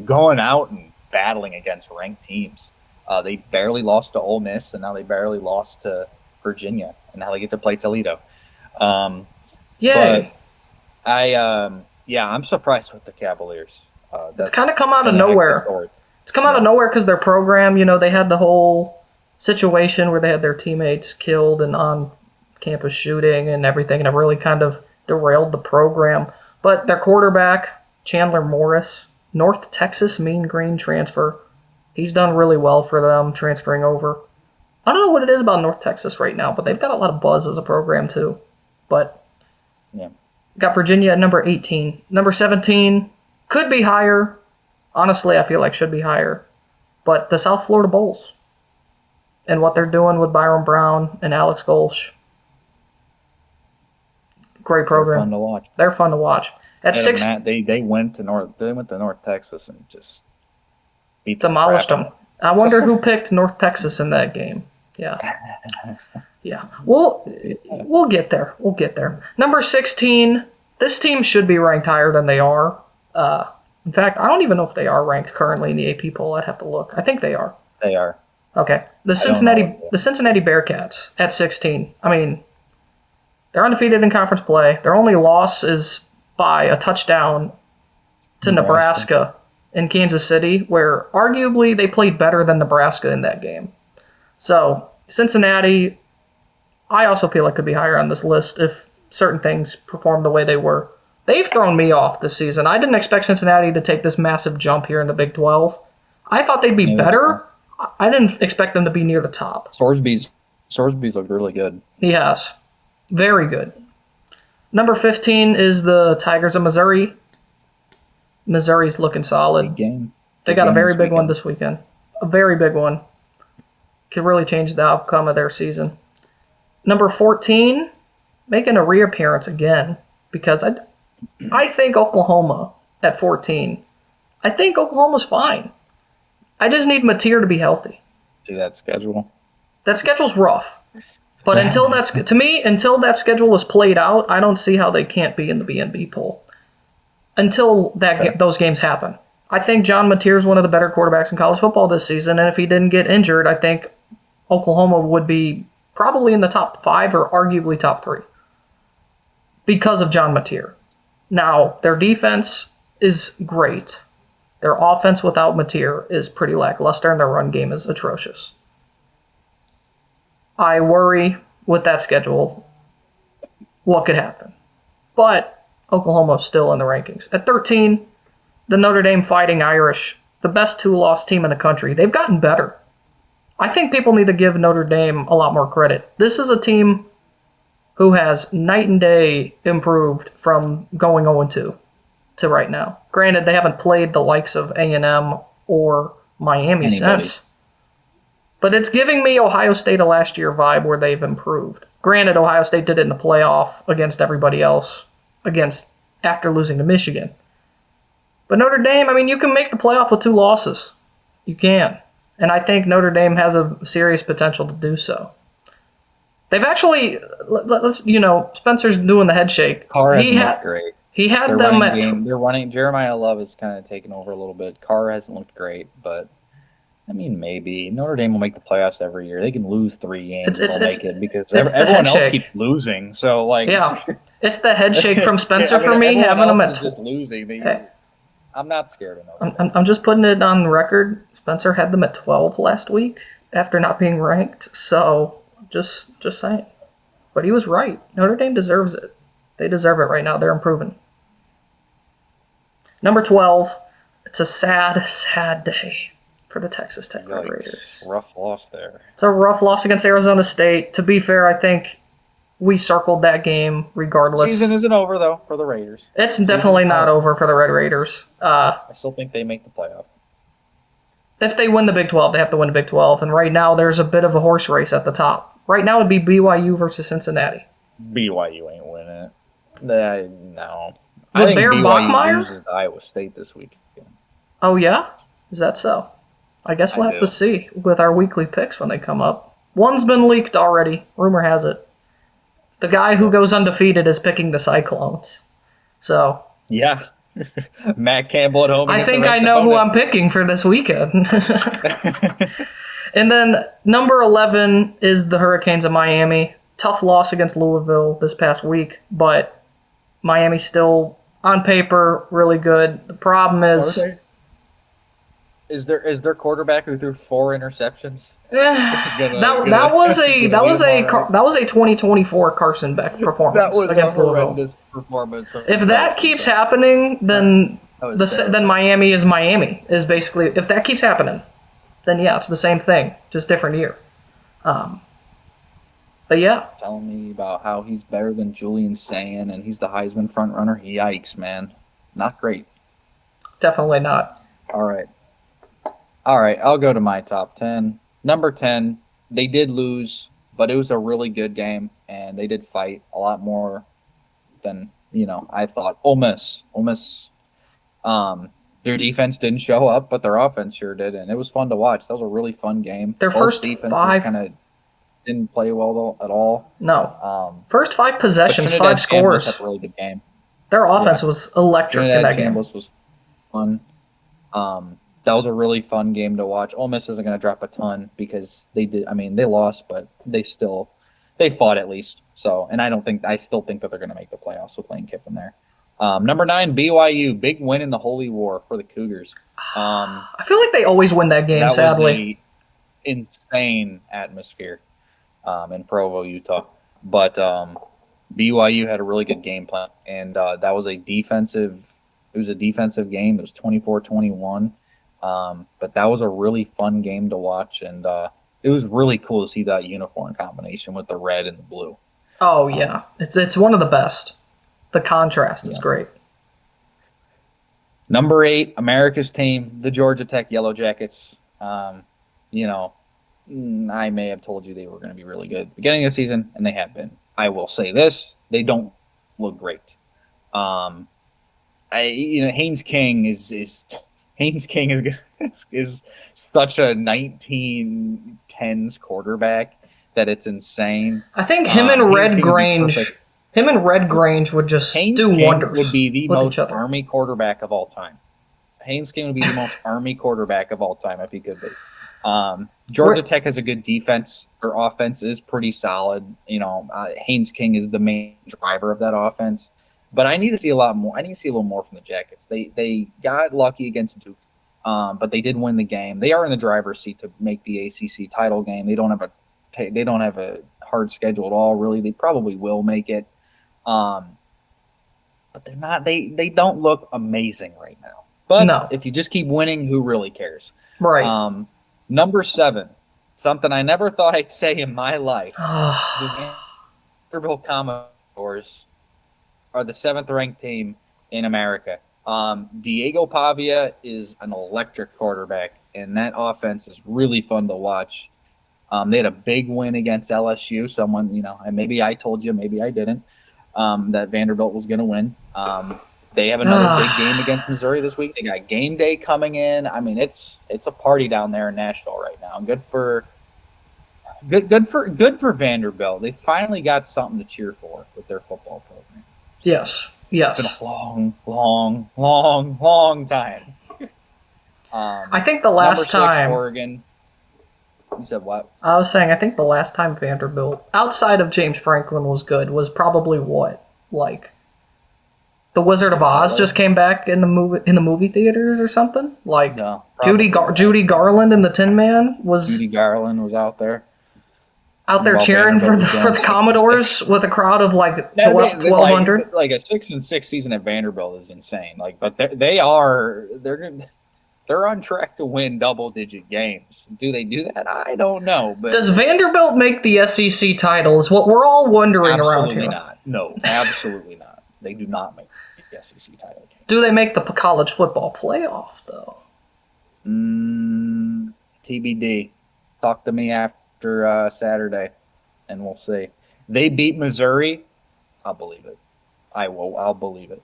going out and battling against ranked teams. They barely lost to Ole Miss, and now they barely lost to Virginia, and now they get to play Toledo. Yay! But I'm surprised with the Cavaliers. It's kind of come out of nowhere. It's come out of nowhere because their program, they had the whole situation where they had their teammates killed and on-campus shooting and everything, and it really kind of derailed the program. But their quarterback, Chandler Morris, North Texas Mean Green transfer, he's done really well for them transferring over. I don't know what it is about North Texas right now, but they've got a lot of buzz as a program too. But got Virginia at number 18. Number 17 could be higher. Honestly, I feel like should be higher. But the South Florida Bulls and what they're doing with Byron Brown and Alex Golsh. Great program. They're fun to watch. At six, they went to North Texas and just demolished them. I wonder who picked North Texas in that game. Yeah. We'll get there. Number 16. This team should be ranked higher than they are. In fact, I don't even know if they are ranked currently in the AP poll. I'd have to look. I think they are. They are. Okay. The Cincinnati Bearcats at 16. They're undefeated in conference play. Their only loss is by a touchdown to Nebraska in Kansas City, where arguably they played better than Nebraska in that game. So Cincinnati, I also feel like could be higher on this list if certain things performed the way they were. They've thrown me off this season. I didn't expect Cincinnati to take this massive jump here in the Big 12. I thought they'd be better. I didn't expect them to be near the top. Sorsby's looked really good. He has. Very good. Number 15 is the Tigers of Missouri. Missouri's looking solid. Big game. They got a very big one this weekend. A very big one. Could really change the outcome of their season. Number 14, making a reappearance again, because I think Oklahoma at 14. I think Oklahoma's fine. I just need Mateer to be healthy. See that schedule? That schedule's rough. But until that schedule is played out, I don't see how they can't be in the BNB poll. Until those games happen. I think John Mateer is one of the better quarterbacks in college football this season, and if he didn't get injured, I think Oklahoma would be probably in the top 5 or arguably top 3 because of John Mateer. Now, their defense is great. Their offense without Mateer is pretty lackluster, and their run game is atrocious. I worry with that schedule what could happen. But Oklahoma's still in the rankings. At 13, the Notre Dame Fighting Irish, the best 2-loss team in the country. They've gotten better. I think people need to give Notre Dame a lot more credit. This is a team who has night and day improved from going 0-2 to right now. Granted, they haven't played the likes of A&M or Miami since. But it's giving me Ohio State a last year vibe where they've improved. Granted, Ohio State did it in the playoff against everybody else after losing to Michigan. But Notre Dame, I mean, you can make the playoff with 2 losses. You can. And I think Notre Dame has a serious potential to do so. They've actually, Spencer's doing the head shake. Carr hasn't looked great. He had them at... They're running. Jeremiah Love is kind of taking over a little bit. Carr hasn't looked great, but... I mean, maybe. Notre Dame will make the playoffs every year. They can lose 3 games and they'll make it because everyone else keeps losing. So, yeah, it's the head shake from Spencer for me, having them at just losing. I'm not scared of Notre Dame. I'm just putting it on the record. Spencer had them at 12 last week after not being ranked. So, just saying. But he was right. Notre Dame deserves it. They deserve it right now. They're improving. Number 12, it's a sad, sad day for the Texas Tech Red Raiders. Rough loss there. It's a rough loss against Arizona State. To be fair, I think we circled that game regardless. Season isn't over, though, for the Raiders. It's definitely not over for the Red Raiders. I still think they make the playoff. If they win the Big 12, they have to win the Big 12. And right now, there's a bit of a horse race at the top. Right now, it'd be BYU versus Cincinnati. BYU ain't winning it. No. I think BYU Bachmeier loses to Iowa State this week. Oh, yeah? Is that so? I guess we'll have to see with our weekly picks when they come up. One's been leaked already. Rumor has it. The guy who goes undefeated is picking the Cyclones. So. Yeah. Matt Campbell at home. I think I know who I'm picking for this weekend. And then number 11 is the Hurricanes of Miami. Tough loss against Louisville this past week, but Miami's still, on paper, really good. The problem is... Is their quarterback who threw 4 interceptions? That was a 2024 Carson Beck performance against Louisville. If that keeps happening, then Miami is Miami. Is basically, if that keeps happening, then yeah, it's the same thing, just different year. But yeah, telling me about how he's better than Julian Sand and he's the Heisman front runner. Yikes, man, not great. Definitely not. All right, I'll go to my top 10. Number 10, they did lose, but it was a really good game, and they did fight a lot more than, I thought. Ole Miss, their defense didn't show up, but their offense sure did, and it was fun to watch. That was a really fun game. Their first defense kind of didn't play well at all. No. First 5 possessions, 5 scores. Had a really good game. Their offense was electric in that game. Was fun. That was a really fun game to watch. Ole Miss isn't going to drop a ton because they did. I mean, they lost, but they fought at least. So, and I still think that they're going to make the playoffs with Lane Kiffin there. Number 9, BYU, big win in the Holy War for the Cougars. I feel like they always win that game. Sadly, was insane atmosphere in Provo, Utah. But BYU had a really good game plan, and that was a defensive. It was a defensive game. It was 24-21, but that was a really fun game to watch, and it was really cool to see that uniform combination with the red and the blue. Oh yeah, it's one of the best. The contrast is great. Number 8, America's team, the Georgia Tech Yellow Jackets. You know, I may have told you they were going to be really good at the beginning of the season, and they have been. I will say this: they don't look great. Haynes King is Haynes King is such a 1910s quarterback that it's insane. I think him and Red Grange would just Haynes do King wonders. would be the with most each other. Army quarterback of all time. Haynes King would be the most Army quarterback of all time if he could be. Georgia Tech has a good defense. Their offense is pretty solid. Haynes King is the main driver of that offense. But I need to see a lot more. I need to see a little more from the Jackets. They got lucky against Duke, but they did win the game. They are in the driver's seat to make the ACC title game. They don't have a hard schedule at all. Really, they probably will make it. But they're not. They don't look amazing right now. But No. if you just keep winning, who really cares? Right. Number 7, something I never thought I'd say in my life. The Vanderbilt Commodores are the 7th-ranked team in America. Diego Pavia is an electric quarterback, and that offense is really fun to watch. They had a big win against LSU. And maybe I told you, maybe I didn't, that Vanderbilt was going to win. They have another big game against Missouri this week. They got game day coming in. I mean, it's a party down there in Nashville right now. Good for Vanderbilt. They finally got something to cheer for with their football program. Yes. It's been a long time. I think the last time Oregon. You said what? I was saying I think the last time Vanderbilt, outside of James Franklin, was good was probably what? Like The Wizard of Oz just came back in the movie theaters or something? Like No, Judy Garland and the Tin Man was Judy Garland was out there cheering for the Commodores with a crowd of like 1,200. Like a 6-6 season at Vanderbilt is insane. But they're on track to win double-digit games. Do they do that? I don't know. But does Vanderbilt make the SEC title? Is what we're all wondering around here. Absolutely not. No, absolutely not. They do not make the SEC title game. Do they make the college football playoff though? TBD. Talk to me after Saturday, and we'll see. They beat Missouri. I'll believe it. I'll believe it.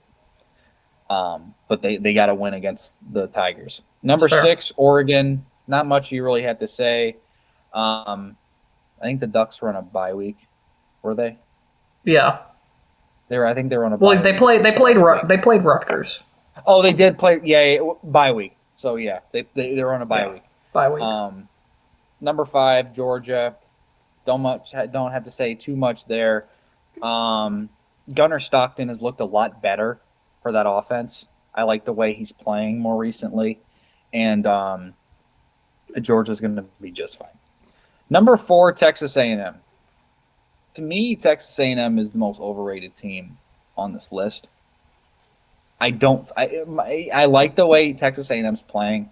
But they got to win against the Tigers. Number 6, Oregon. Not much you really have to say. I think the Ducks were on a bye week. Were they? Yeah. I think they were on a bye week. They played Rutgers. Oh, they did play. Yeah, bye week. So yeah, they were on a bye week. Bye week. Number 5, Georgia. Don't have to say too much there. Gunnar Stockton has looked a lot better for that offense. I like the way he's playing more recently, and Georgia's going to be just fine. Number 4, Texas A&M. To me, Texas A&M is the most overrated team on this list. I like the way Texas A&M's playing.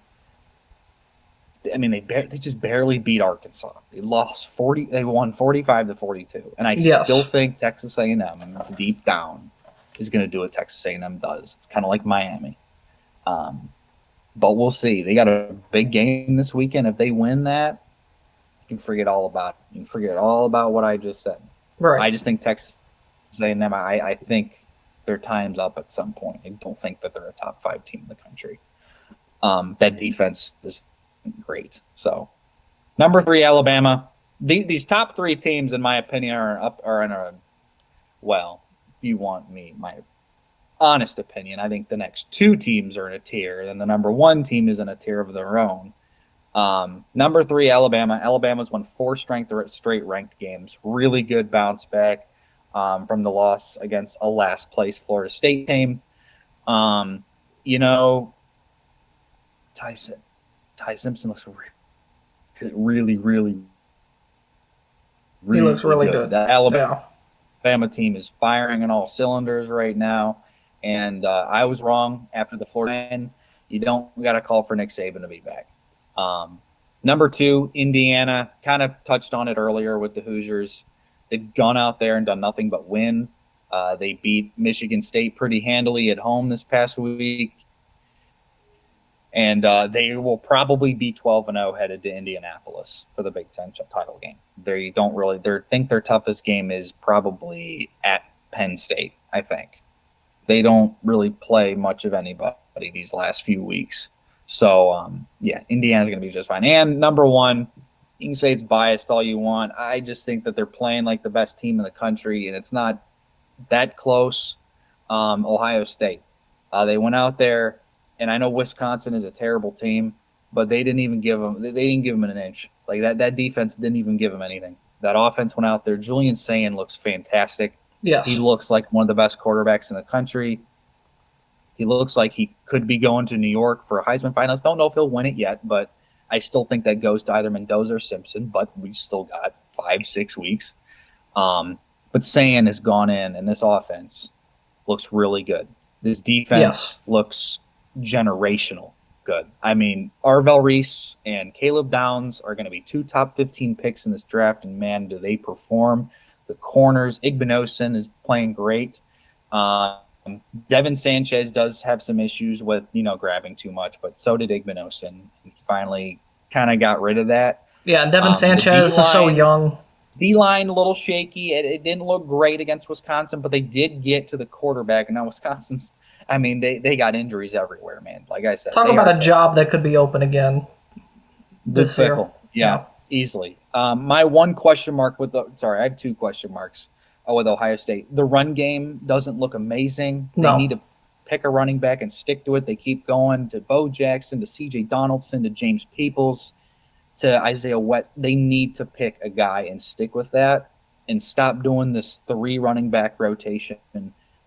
I mean, they just barely beat Arkansas. They lost 40. They won 45-42, and I still think Texas A&M deep down is going to do what Texas A&M does. It's kind of like Miami, but we'll see. They got a big game this weekend. If they win that, you can forget all about it. You can forget all about what I just said. Right. I just think Texas A&M. I think their time's up at some point. I don't think that they're a top 5 team in the country. That defense is great. So, number 3, Alabama. These top 3 teams, in my opinion, are in a, well, if you want my honest opinion, I think the next 2 teams are in a tier, and the number 1 team is in a tier of their own. Number 3, Alabama. Alabama's won 4 straight ranked games. Really good bounce back from the loss against a last place Florida State team. Ty Simpson looks really, really, he looks really good. Alabama team is firing on all cylinders right now. And I was wrong after the Florida win. You don't got to call for Nick Saban to be back. Number 2, Indiana, kind of touched on it earlier with the Hoosiers. They've gone out there and done nothing but win. They beat Michigan State pretty handily at home this past week. And they will probably be 12-0 headed to Indianapolis for the Big Ten title game. They don't really think their toughest game is probably at Penn State, I think. They don't really play much of anybody these last few weeks. So, Indiana's going to be just fine. And number 1, you can say it's biased all you want. I just think that they're playing like the best team in the country, and it's not that close. Ohio State. They went out there. And I know Wisconsin is a terrible team, but they didn't even give them an inch. Like that defense didn't even give them anything. That offense went out there. Julian Sayin looks fantastic. Yes. He looks like one of the best quarterbacks in the country. He looks like he could be going to New York for a Heisman finalist. Don't know if he'll win it yet, but I still think that goes to either Mendoza or Simpson, but we still got 5-6 weeks. But Sayin has gone in, and this offense looks really good. This defense looks generational good. I mean, Arvell Reese and Caleb Downs are going to be 2 top 15 picks in this draft, and man, do they perform. The corners, Igbinosun is playing great. Devin Sanchez does have some issues with, grabbing too much, but so did Igbinosun. He finally kind of got rid of that. Yeah, Devin Sanchez is so young. D-line a little shaky. It didn't look great against Wisconsin, but they did get to the quarterback, and now Wisconsin's they got injuries everywhere, man. Like I said, talk about a job that could be open again this year. Yeah, easily. My one question mark I have 2 question marks with Ohio State. The run game doesn't look amazing. They need to pick a running back and stick to it. They keep going to Bo Jackson, to C.J. Donaldson, to James Peoples, to Isaiah West. They need to pick a guy and stick with that and stop doing this 3 running back rotation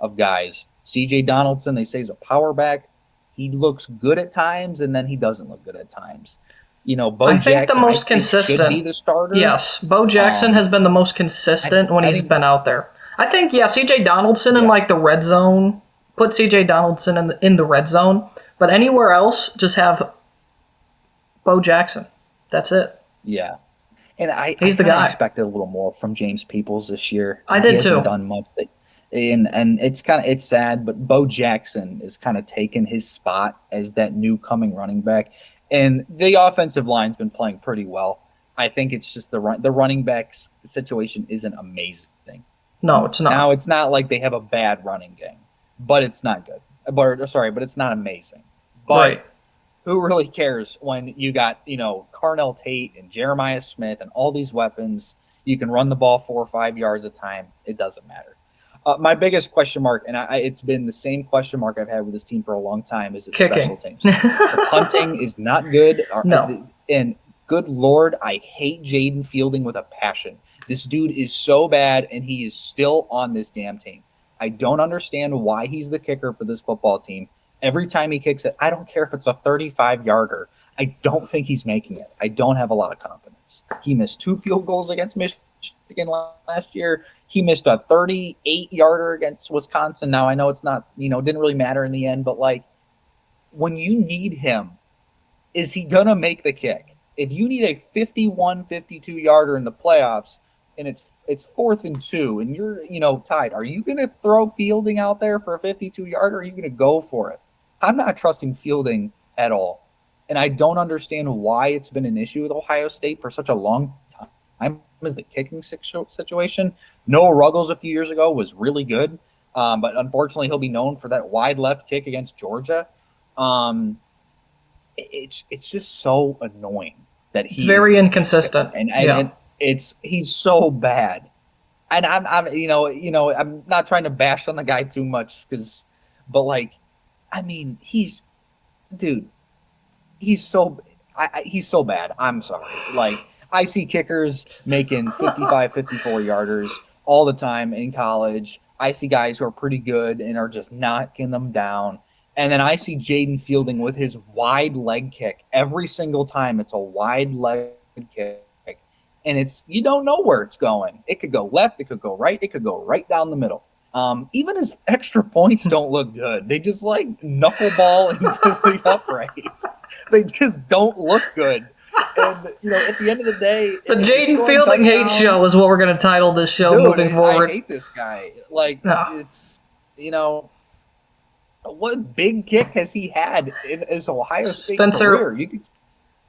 of guys. C.J. Donaldson, they say, is a power back. He looks good at times, and then he doesn't look good at times. Bo I Jackson, think the most consistent should be the starter. Yes, Bo Jackson has been the most consistent when he's been out there. I think, C.J. Donaldson in the red zone. Put C.J. Donaldson in the red zone, but anywhere else, just have Bo Jackson. That's it. Yeah, and he's the guy. Expected a little more from James Peoples this year. I did too. Hasn't done much. And it's sad, but Bo Jackson is kind of taken his spot as that new coming running back, and the offensive line's been playing pretty well. I think it's just the running backs situation isn't amazing. No, it's not. Now it's not like they have a bad running game, but it's not good. But it's not amazing. But who really cares when you got Carnell Tate and Jeremiah Smith and all these weapons? You can run the ball 4 or 5 yards a time. It doesn't matter. My biggest question mark, and it's been the same question mark I've had with this team for a long time, is its special teams. The punting is not good. No. And good Lord, I hate Jaden Fielding with a passion. This dude is so bad, and he is still on this damn team. I don't understand why he's the kicker for this football team. Every time he kicks it, I don't care if it's a 35-yarder. I don't think he's making it. I don't have a lot of confidence. He missed 2 field goals against Michigan last year. He missed a 38-yarder against Wisconsin. Now, I know it's not, didn't really matter in the end, but, when you need him, is he going to make the kick? If you need a 51, 52-yarder in the playoffs and it's 4th and 2 and you're, tied, are you going to throw Fielding out there for a 52-yarder or are you going to go for it? I'm not trusting Fielding at all. And I don't understand why it's been an issue with Ohio State for such a long time. Is the kicking situation. Noah Ruggles a few years ago was really good, but unfortunately he'll be known for that wide left kick against Georgia. It's just so annoying that he's very inconsistent, and he's so bad. And I'm not trying to bash on the guy too much but he's so bad. I'm sorry, I see kickers making 55, 54-yarders all the time in college. I see guys who are pretty good and are just knocking them down. And then I see Jaden Fielding with his wide leg kick. Every single time it's a wide leg kick. and you don't know where it's going. It could go left, it could go right, it could go right down the middle. Even his extra points don't look good. They just like knuckleball into the uprights. They just don't look good. And at the end of the day, the Jaden Fielding hate show is what we're going to title this show moving forward. I hate this guy. Like No. it's what big kick has he had in his Ohio State career?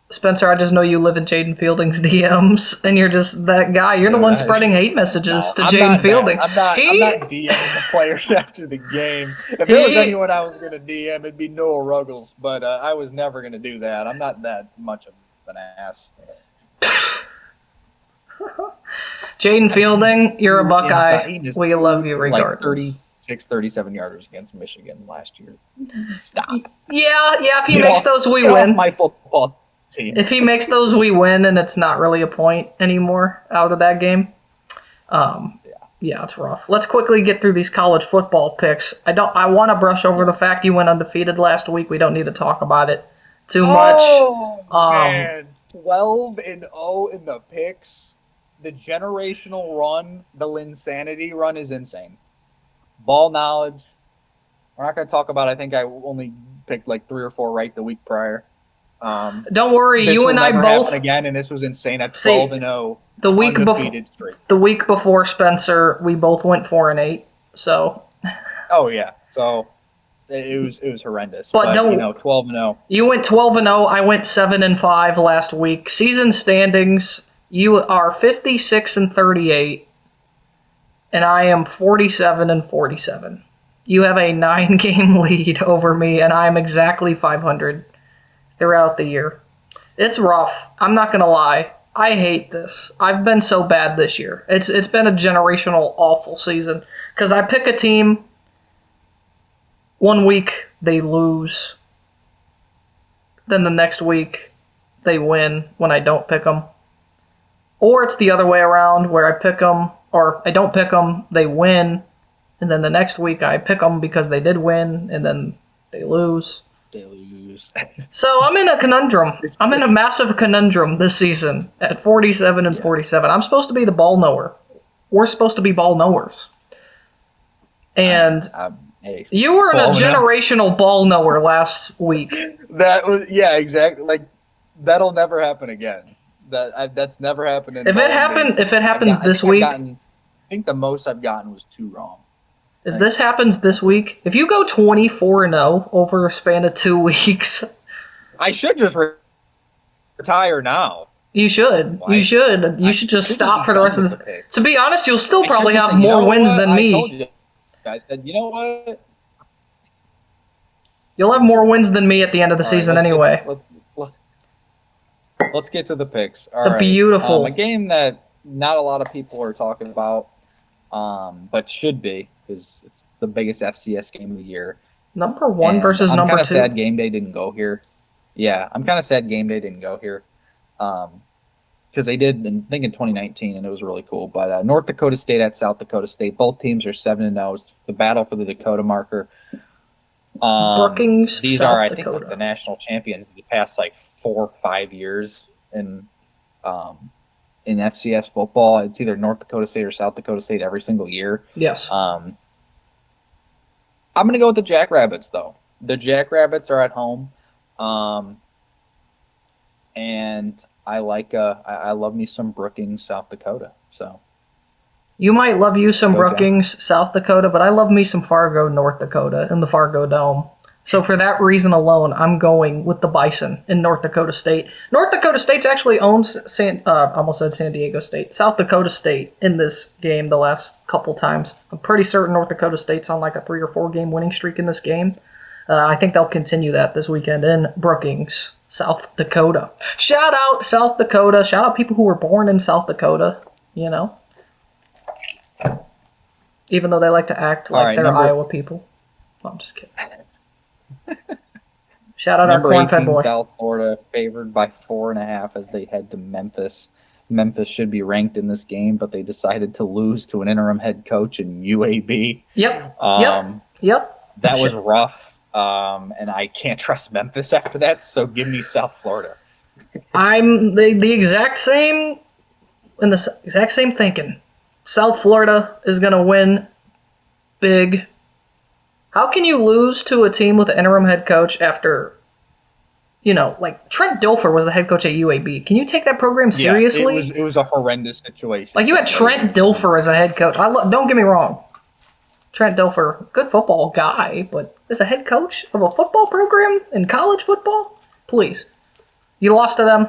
Spencer, I just know you live in Jaden Fielding's DMs, and you're just that guy. You're the one spreading hate messages to Jaden Fielding. I'm not DMing the players after the game. If there was anyone I was going to DM, it'd be Noah Ruggles, but I was never going to do that. I'm not that much of an ass. Jaden Fielding, you're a Buckeye. We love you regardless. Like 37 yarders against Michigan last year. Stop. Yeah. If he makes those, we win. My football team. If he makes those, we win, and it's not really a point anymore out of that game. Yeah, it's rough. Let's quickly get through these college football picks. I want to brush over the fact you went undefeated last week. We don't need to talk about it too much. Man, 12-0 in the picks. The generational run, the Linsanity run is insane. Ball knowledge. We're not going to talk about. I think I only picked like 3 or 4 right the week prior. Don't worry, you and I both again, and this was insane at 12-0. The week before Spencer, we both went 4-8. So. Oh yeah, so it was horrendous. But 12-0. You went 12-0. I went 7-5 last week. Season standings. You are 56-38, and I am 47-47. You have a 9-game lead over me, and I'm exactly 500 throughout the year. It's rough. I'm not going to lie. I hate this. I've been so bad this year. It's been a generational awful season because I pick a team. One week they lose. Then the next week they win when I don't pick them. Or it's the other way around where I pick them or I don't pick them, they win. And then the next week I pick them because they did win and then they lose. So I'm in a conundrum. I'm in a massive conundrum this season at 47-47. I'm supposed to be the ball knower. We're supposed to be ball knowers. And you were in a generational ball knower last week. Exactly. Like that'll never happen again. That's never happened. If it happens this week, I think the most I've gotten was 2 wrong. If this happens this week, if you go 24-0 over a span of 2 weeks, I should just retire now. You should. You should. You should just stop for the rest of this. To be honest, you'll still probably have more wins than me. I told you guys, said, you know what? You'll have more wins than me at the end of the season anyway. Let's get to the picks. Beautiful. A game that not a lot of people are talking about, but should be, because it's the biggest FCS game of the year. Number 1 versus number 2. I'm kind of sad game day didn't go here. Yeah, I'm kind of sad game day didn't go here. Because they did, I think, in 2019, and it was really cool. But North Dakota State at South Dakota State. Both teams are 7-0. It's the battle for the Dakota marker. Brookings, these South are, I Dakota. think, like, the national champions the past, 4 or 5 years in FCS football. It's either North Dakota State or South Dakota State every single year. Yes. I'm going to go with the Jackrabbits, though. The Jackrabbits are at home. And I love me some Brookings, South Dakota. So you might love you some Brookings, South Dakota, but I love me some Fargo, North Dakota, in the Fargo Dome. So for that reason alone, I'm going with the Bison in North Dakota State. North Dakota State's actually owns almost said San Diego State, South Dakota State in this game the last couple times. I'm pretty certain North Dakota State's on like a 3 or 4 game winning streak in this game. I think they'll continue that this weekend in Brookings, South Dakota. Shout out South Dakota. Shout out people who were born in South Dakota, Even though they like to act like they're Iowa people. Well, I'm just kidding. Shout out our corn-fed boy. South Florida favored by 4.5 as they head to Memphis. Memphis should be ranked in this game, but they decided to lose to an interim head coach in UAB. Yep. That was rough. And I can't trust Memphis after that, so give me South Florida. I'm the exact same in the exact same thinking. South Florida is going to win big. How can you lose to a team with an interim head coach after, like Trent Dilfer was the head coach at UAB? Can you take that program seriously? Yeah, it was a horrendous situation. Like, you had Trent Dilfer as a head coach. Don't get me wrong. Trent Dilfer, good football guy, but as a head coach of a football program in college football? Please. You lost to them?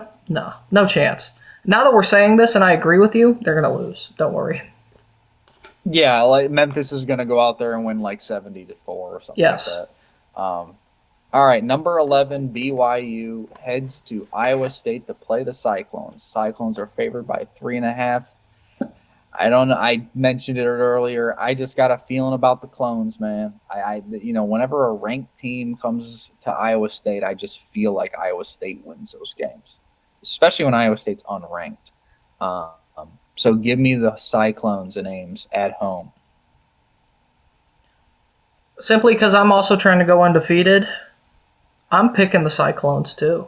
No chance. Now that we're saying this and I agree with you, they're going to lose. Don't worry. Yeah, like Memphis is going to go out there and win like 70-4 or something like that. All right, number 11, BYU heads to Iowa State to play the Cyclones. Cyclones are favored by 3.5. I don't know. I mentioned it earlier. I just got a feeling about the Clones, man. Whenever a ranked team comes to Iowa State, I just feel like Iowa State wins those games, especially when Iowa State's unranked. So give me the Cyclones and Ames at home. Simply because I'm also trying to go undefeated, I'm picking the Cyclones too.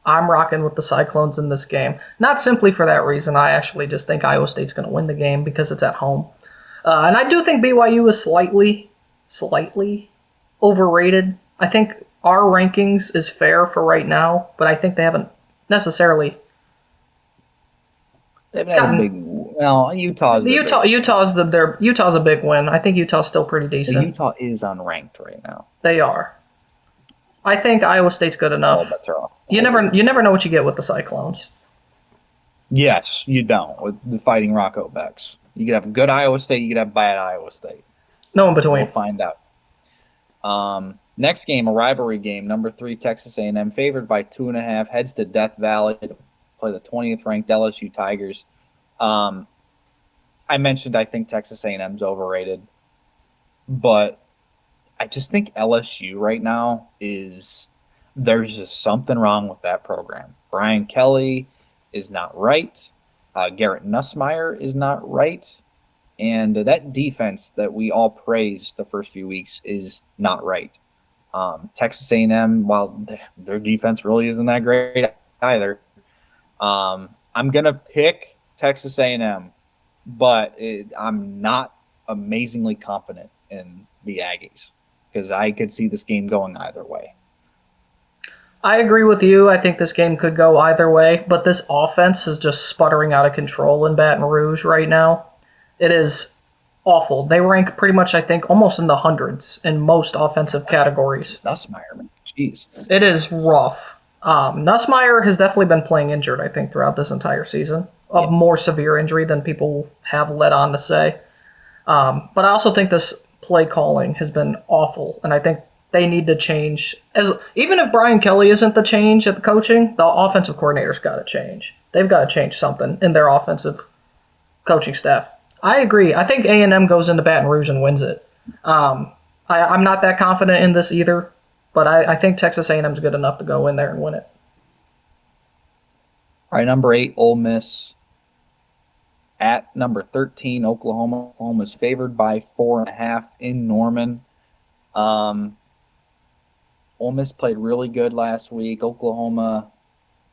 I'm rocking with the Cyclones in this game. Not simply for that reason. I actually just think Iowa State's going to win the game because it's at home. And I do think BYU is slightly overrated. I think our rankings is fair for right now, but I think they haven't necessarily... They've had a big... Well, Utah's a big win. I think Utah's still pretty decent. Utah is unranked right now. They are. I think Iowa State's good enough. All bets are off. You never know what you get with the Cyclones. Yes, you don't with the Fighting Rocco Becks. You could have a good Iowa State, you could have bad Iowa State. No in between. We'll find out. Next game, a rivalry game. Number 3, Texas A&M, favored by 2.5, heads to Death Valley to play the 20th ranked LSU Tigers. I mentioned I think Texas A&M's overrated, but I just think LSU right now there's just something wrong with that program. Brian Kelly is not right. Garrett Nussmeier is not right. And that defense that we all praised the first few weeks is not right. Texas A&M, while their defense really isn't that great either, I'm going to pick Texas A&M, but I'm not amazingly confident in the Aggies because I could see this game going either way. I agree with you. I think this game could go either way, but this offense is just sputtering out of control in Baton Rouge right now. It is awful. They rank pretty much, I think, almost in the hundreds in most offensive categories. Nussmeier, man. Jeez. It is rough. Nussmeier has definitely been playing injured, I think, throughout this entire season. Of more severe injury than people have led on to say. But I also think this play calling has been awful, and I think they need to change. Even if Brian Kelly isn't the change at the coaching, the offensive coordinator's got to change. They've got to change something in their offensive coaching staff. I agree. I think A&M goes into Baton Rouge and wins it. I'm not that confident in this either, but I think Texas A&M's good enough to go in there and win it. All right, number 8, Ole Miss. At number 13, Oklahoma. Oklahoma is favored by 4.5 in Norman. Ole Miss played really good last week. Oklahoma,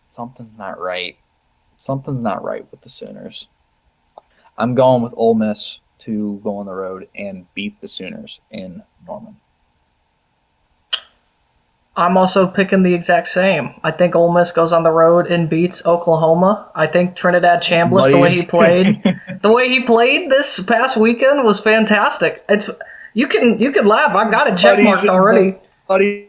something's not right. Something's not right with the Sooners. I'm going with Ole Miss to go on the road and beat the Sooners in Norman. I'm also picking the exact same. I think Ole Miss goes on the road and beats Oklahoma. I think Trinidad Chambliss, the way he played this past weekend was fantastic. You can laugh. I've got it check marked already. Buddy,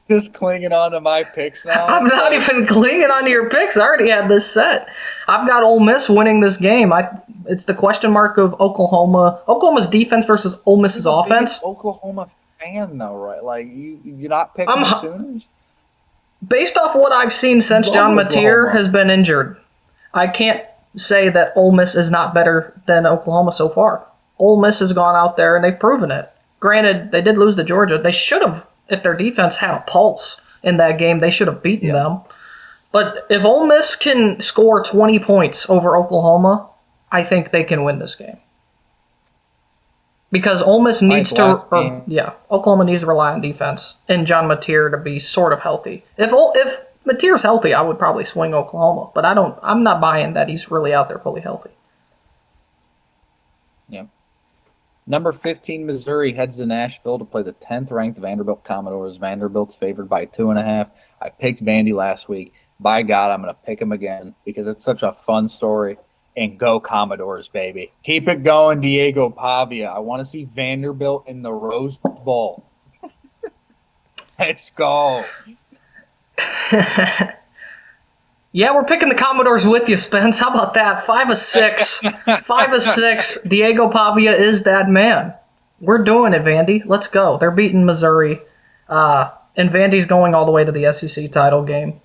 just clinging on to my picks now. I'm not even clinging onto your picks. I already had this set. I've got Ole Miss winning this game. It's the question mark of Oklahoma's defense versus Ole Miss's offense. Oklahoma fan though, right? Like you're not picking the Sooners? Based off what I've seen since John Mateer has been injured, I can't say that Ole Miss is not better than Oklahoma so far. Ole Miss has gone out there and they've proven it. Granted, they did lose to Georgia. They should have, if their defense had a pulse in that game, they should have beaten them. But if Ole Miss can score 20 points over Oklahoma, I think they can win this game. Because Ole Miss needs Oklahoma needs to rely on defense and John Mateer to be sort of healthy. If Mateer's healthy, I would probably swing Oklahoma, but I'm not buying that he's really out there fully healthy. Yeah. Number 15, Missouri heads to Nashville to play the 10th ranked Vanderbilt Commodores. Vanderbilt's favored by 2.5. I picked Vandy last week. By God, I'm going to pick him again because it's such a fun story. And go Commodores, baby. Keep it going, Diego Pavia. I want to see Vanderbilt in the Rose Bowl. Let's go. Yeah, we're picking the Commodores with you, Spence. How about that? 5 of 6. 5 of 6. Diego Pavia is that man. We're doing it, Vandy. Let's go. They're beating Missouri. And Vandy's going all the way to the SEC title game.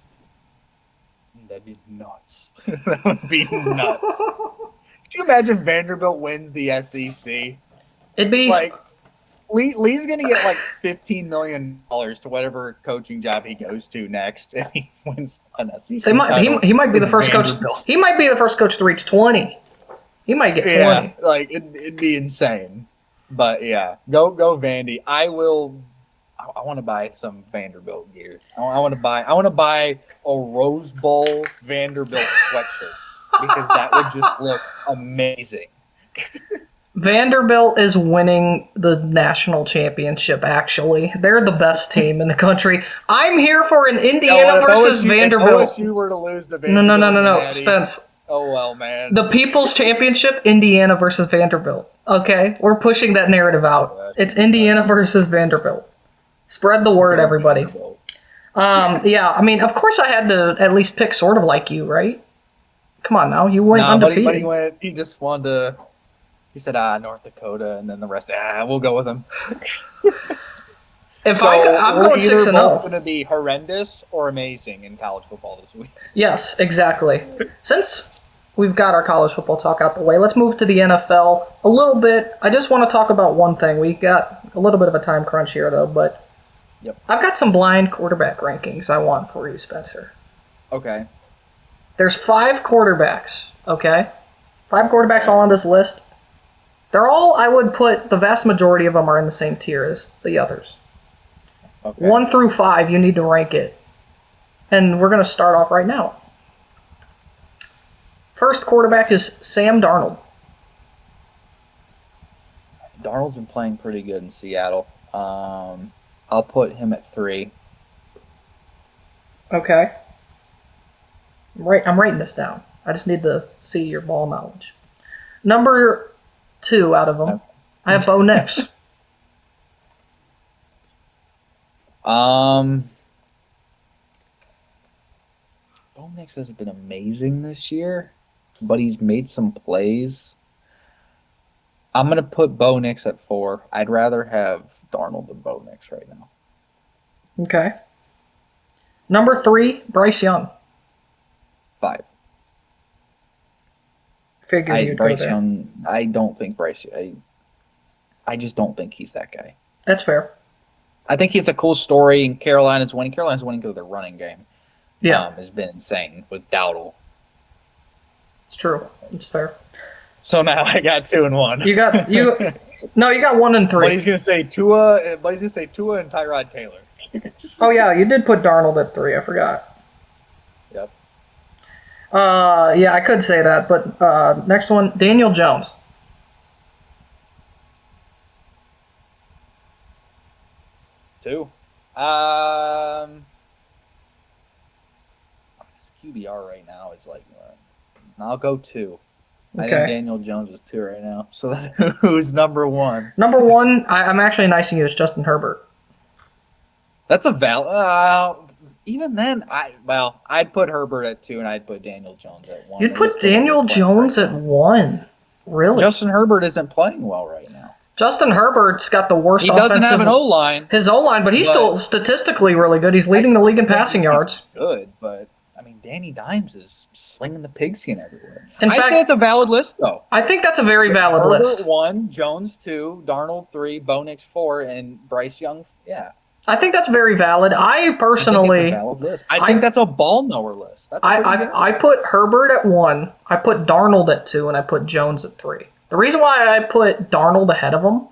That'd be nuts. That would be nuts. Could you imagine Vanderbilt wins the SEC? It'd be like Lee's gonna get like $15 million to whatever coaching job he goes to next if he wins an SEC. He might be the first coach. He might be the first coach to reach 20. He might get 20. Yeah, like it'd be insane. But yeah, go Vandy. I want to buy some Vanderbilt gear. I want to buy a Rose Bowl Vanderbilt sweatshirt because that would just look amazing. Vanderbilt is winning the national championship, actually. They're the best team in the country. I'm here for an Indiana versus Vanderbilt. If OSU were to lose the Vanderbilt. No. Spence. Oh, well, man. The People's Championship, Indiana versus Vanderbilt. Okay? We're pushing that narrative out. It's Indiana versus Vanderbilt. Spread the word, everybody. Yeah, I mean, of course I had to at least pick sort of like you, right? Come on now. You went undefeated. But he just wanted to... He said, North Dakota, and then the rest, we'll go with him. I'm going 6-0. Going to be horrendous or amazing in college football this week. Yes, exactly. Since we've got our college football talk out the way, let's move to the NFL a little bit. I just want to talk about one thing. We got a little bit of a time crunch here, though, but I've got some blind quarterback rankings I want for you, Spencer. Okay. There's 5 quarterbacks, okay? 5 quarterbacks all on this list. They're all, I would put, the vast majority of them are in the same tier as the others. Okay. 1 through 5, you need to rank it. And we're going to start off right now. First quarterback is Sam Darnold. Darnold's been playing pretty good in Seattle. I'll put him at 3. Okay. I'm writing this down. I just need to see your ball knowledge. Number 2 out of them, I have Bo Nix. Bo Nix hasn't been amazing this year, but he's made some plays. I'm going to put Bo Nix at 4. I'd rather have Darnold than Bo Nix right now. Okay. Number 3, Bryce Young. 5. Bryce Young, I don't think Bryce. I just don't think he's that guy. That's fair. I think he's a cool story, and Carolina's winning. Carolina's winning because of their running game. Yeah, has been insane with Dowdle. It's true. It's fair. So now I got 2 and 1. You got 1 and 3. But he's gonna say Tua. And Tyrod Taylor. Oh yeah, you did put Darnold at 3. I forgot. Yep. Yeah, I could say that, but next one, Daniel Jones. 2. His QBR right now is like, I'll go 2. Okay. I think Daniel Jones is 2 right now. So who's number 1? Number 1, I'm actually nicing you. It's Justin Herbert. That's a valid. Even then, I'd put Herbert at 2, and I'd put Daniel Jones at 1. You'd put Daniel Jones at 1? Really? Justin Herbert isn't playing well right now. Justin Herbert's got the worst offensive... He doesn't have an O-line. His O-line, but he's still statistically really good. He's leading the league in passing yards. Good, but, I mean, Danny Dimes is slinging the pigskin everywhere. I say it's a valid list, though. I think that's a very valid Herbert list. 1, Jones 2, Darnold 3, Bo Nix 4, and Bryce Young, yeah. I think that's very valid. I personally... I think that's a ball knower list. I put Herbert at 1, I put Darnold at 2, and I put Jones at 3. The reason why I put Darnold ahead of him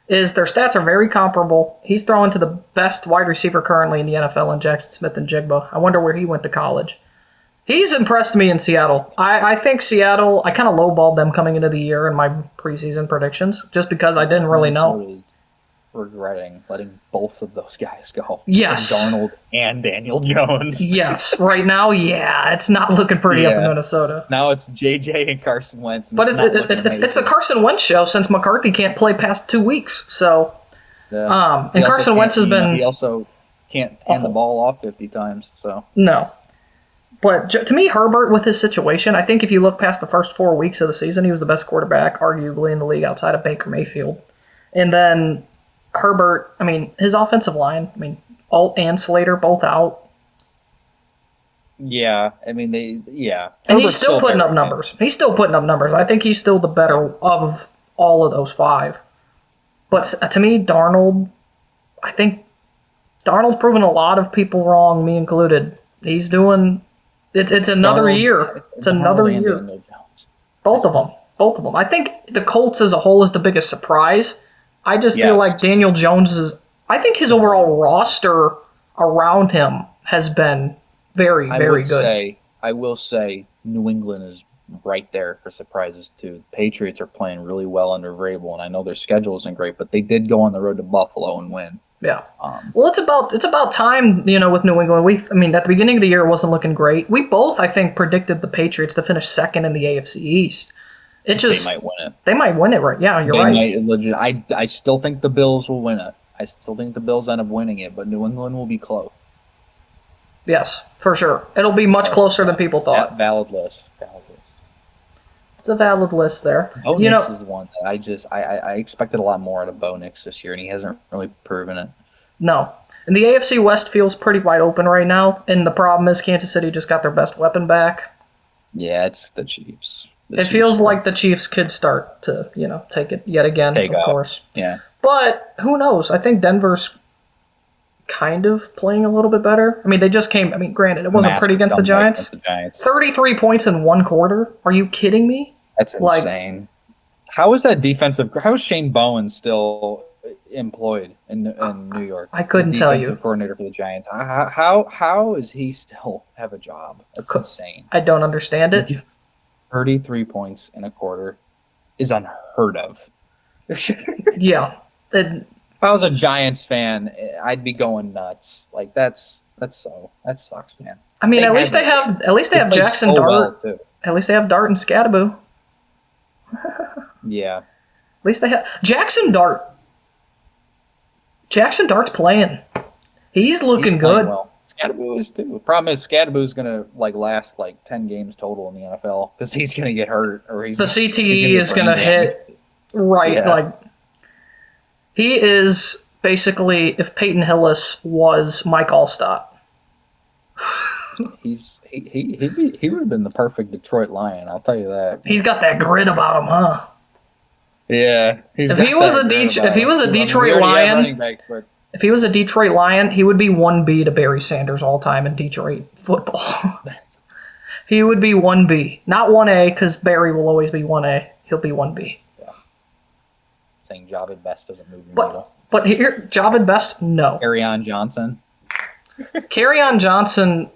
is their stats are very comparable. He's throwing to the best wide receiver currently in the NFL in Jackson Smith-Njigba. I wonder where he went to college. He's impressed me in Seattle. I think Seattle, I kind of lowballed them coming into the year in my preseason predictions just because I didn't really know. Regretting letting both of those guys go. Yes. Darnold and Daniel Jones. Yes. Right now, yeah, it's not looking pretty up in Minnesota. Now it's JJ and Carson Wentz. But it's a Carson Wentz show since McCarthy can't play past 2 weeks. So, and Carson Wentz has been. He also can't hand the ball off 50 times. So no. But to me, Herbert, with his situation, I think if you look past the first 4 weeks of the season, he was the best quarterback, arguably, in the league outside of Baker Mayfield. And then Herbert, I mean, his offensive line, I mean, Alt and Slater both out. Yeah, I mean, And Herbert's he's still putting up numbers. Good. He's still putting up numbers. I think he's still the better of all of those 5. But to me, Darnold, I think Darnold's proven a lot of people wrong, me included. He's doing... It's another year. It's another year. Both of them. I think the Colts as a whole is the biggest surprise. I just feel like Daniel Jones is... I think his overall roster around him has been very, very good. I will say New England is right there for surprises, too. The Patriots are playing really well under Vrabel, and I know their schedule isn't great, but they did go on the road to Buffalo and win. Yeah. Well, it's about time, with New England. At the beginning of the year, it wasn't looking great. We both, I think, predicted the Patriots to finish second in the AFC East. They might win it. They might win it, right? Yeah, you're right. I still think the Bills will win it. I still think the Bills end up winning it, but New England will be close. Yes, for sure. It'll be much closer than people thought. Valid list. It's a valid list there. Bo Nix is the one that I expected a lot more out of Bo Nix this year, and he hasn't really proven it. No. And the AFC West feels pretty wide open right now, and the problem is Kansas City just got their best weapon back. Yeah, it's the Chiefs. It feels like the Chiefs could start to, take it yet again, of course. Yeah. But who knows? I think Denver's kind of playing a little bit better. They just came. Granted, it wasn't pretty against the Giants. 33 points in 1 quarter. Are you kidding me? That's insane. How is that defensive? How is Shane Bowen still employed in New York? I couldn't tell you. Defensive coordinator for the Giants. How is he still have a job? That's insane. I don't understand it. 33 points in a quarter is unheard of. Yeah. If I was a Giants fan, I'd be going nuts. Like that sucks, man. At least they have Jackson Dart. At least they have Dart and Scadaboo. Yeah. At least they have Jackson Dart. Jackson Dart's playing. He's looking good. Well. Scadaboo is too. The problem is Scadaboo's gonna last 10 games total in the NFL because he's gonna get hurt or the CTE is gonna hit right. Yeah. He is basically if Peyton Hillis was Mike Allstott. He would have been the perfect Detroit Lion. I'll tell you that. He's got that grit about him, huh? Yeah. If he was a Detroit Lion, if he was a Detroit Lion, he would be 1B to Barry Sanders all time in Detroit football. He would be 1B, not 1A, because Barry will always be 1A. He'll be 1B. Yeah. Saying Javid Best doesn't move the needle. But here, Javid Best, no. Kerryon Johnson. Kerryon Johnson.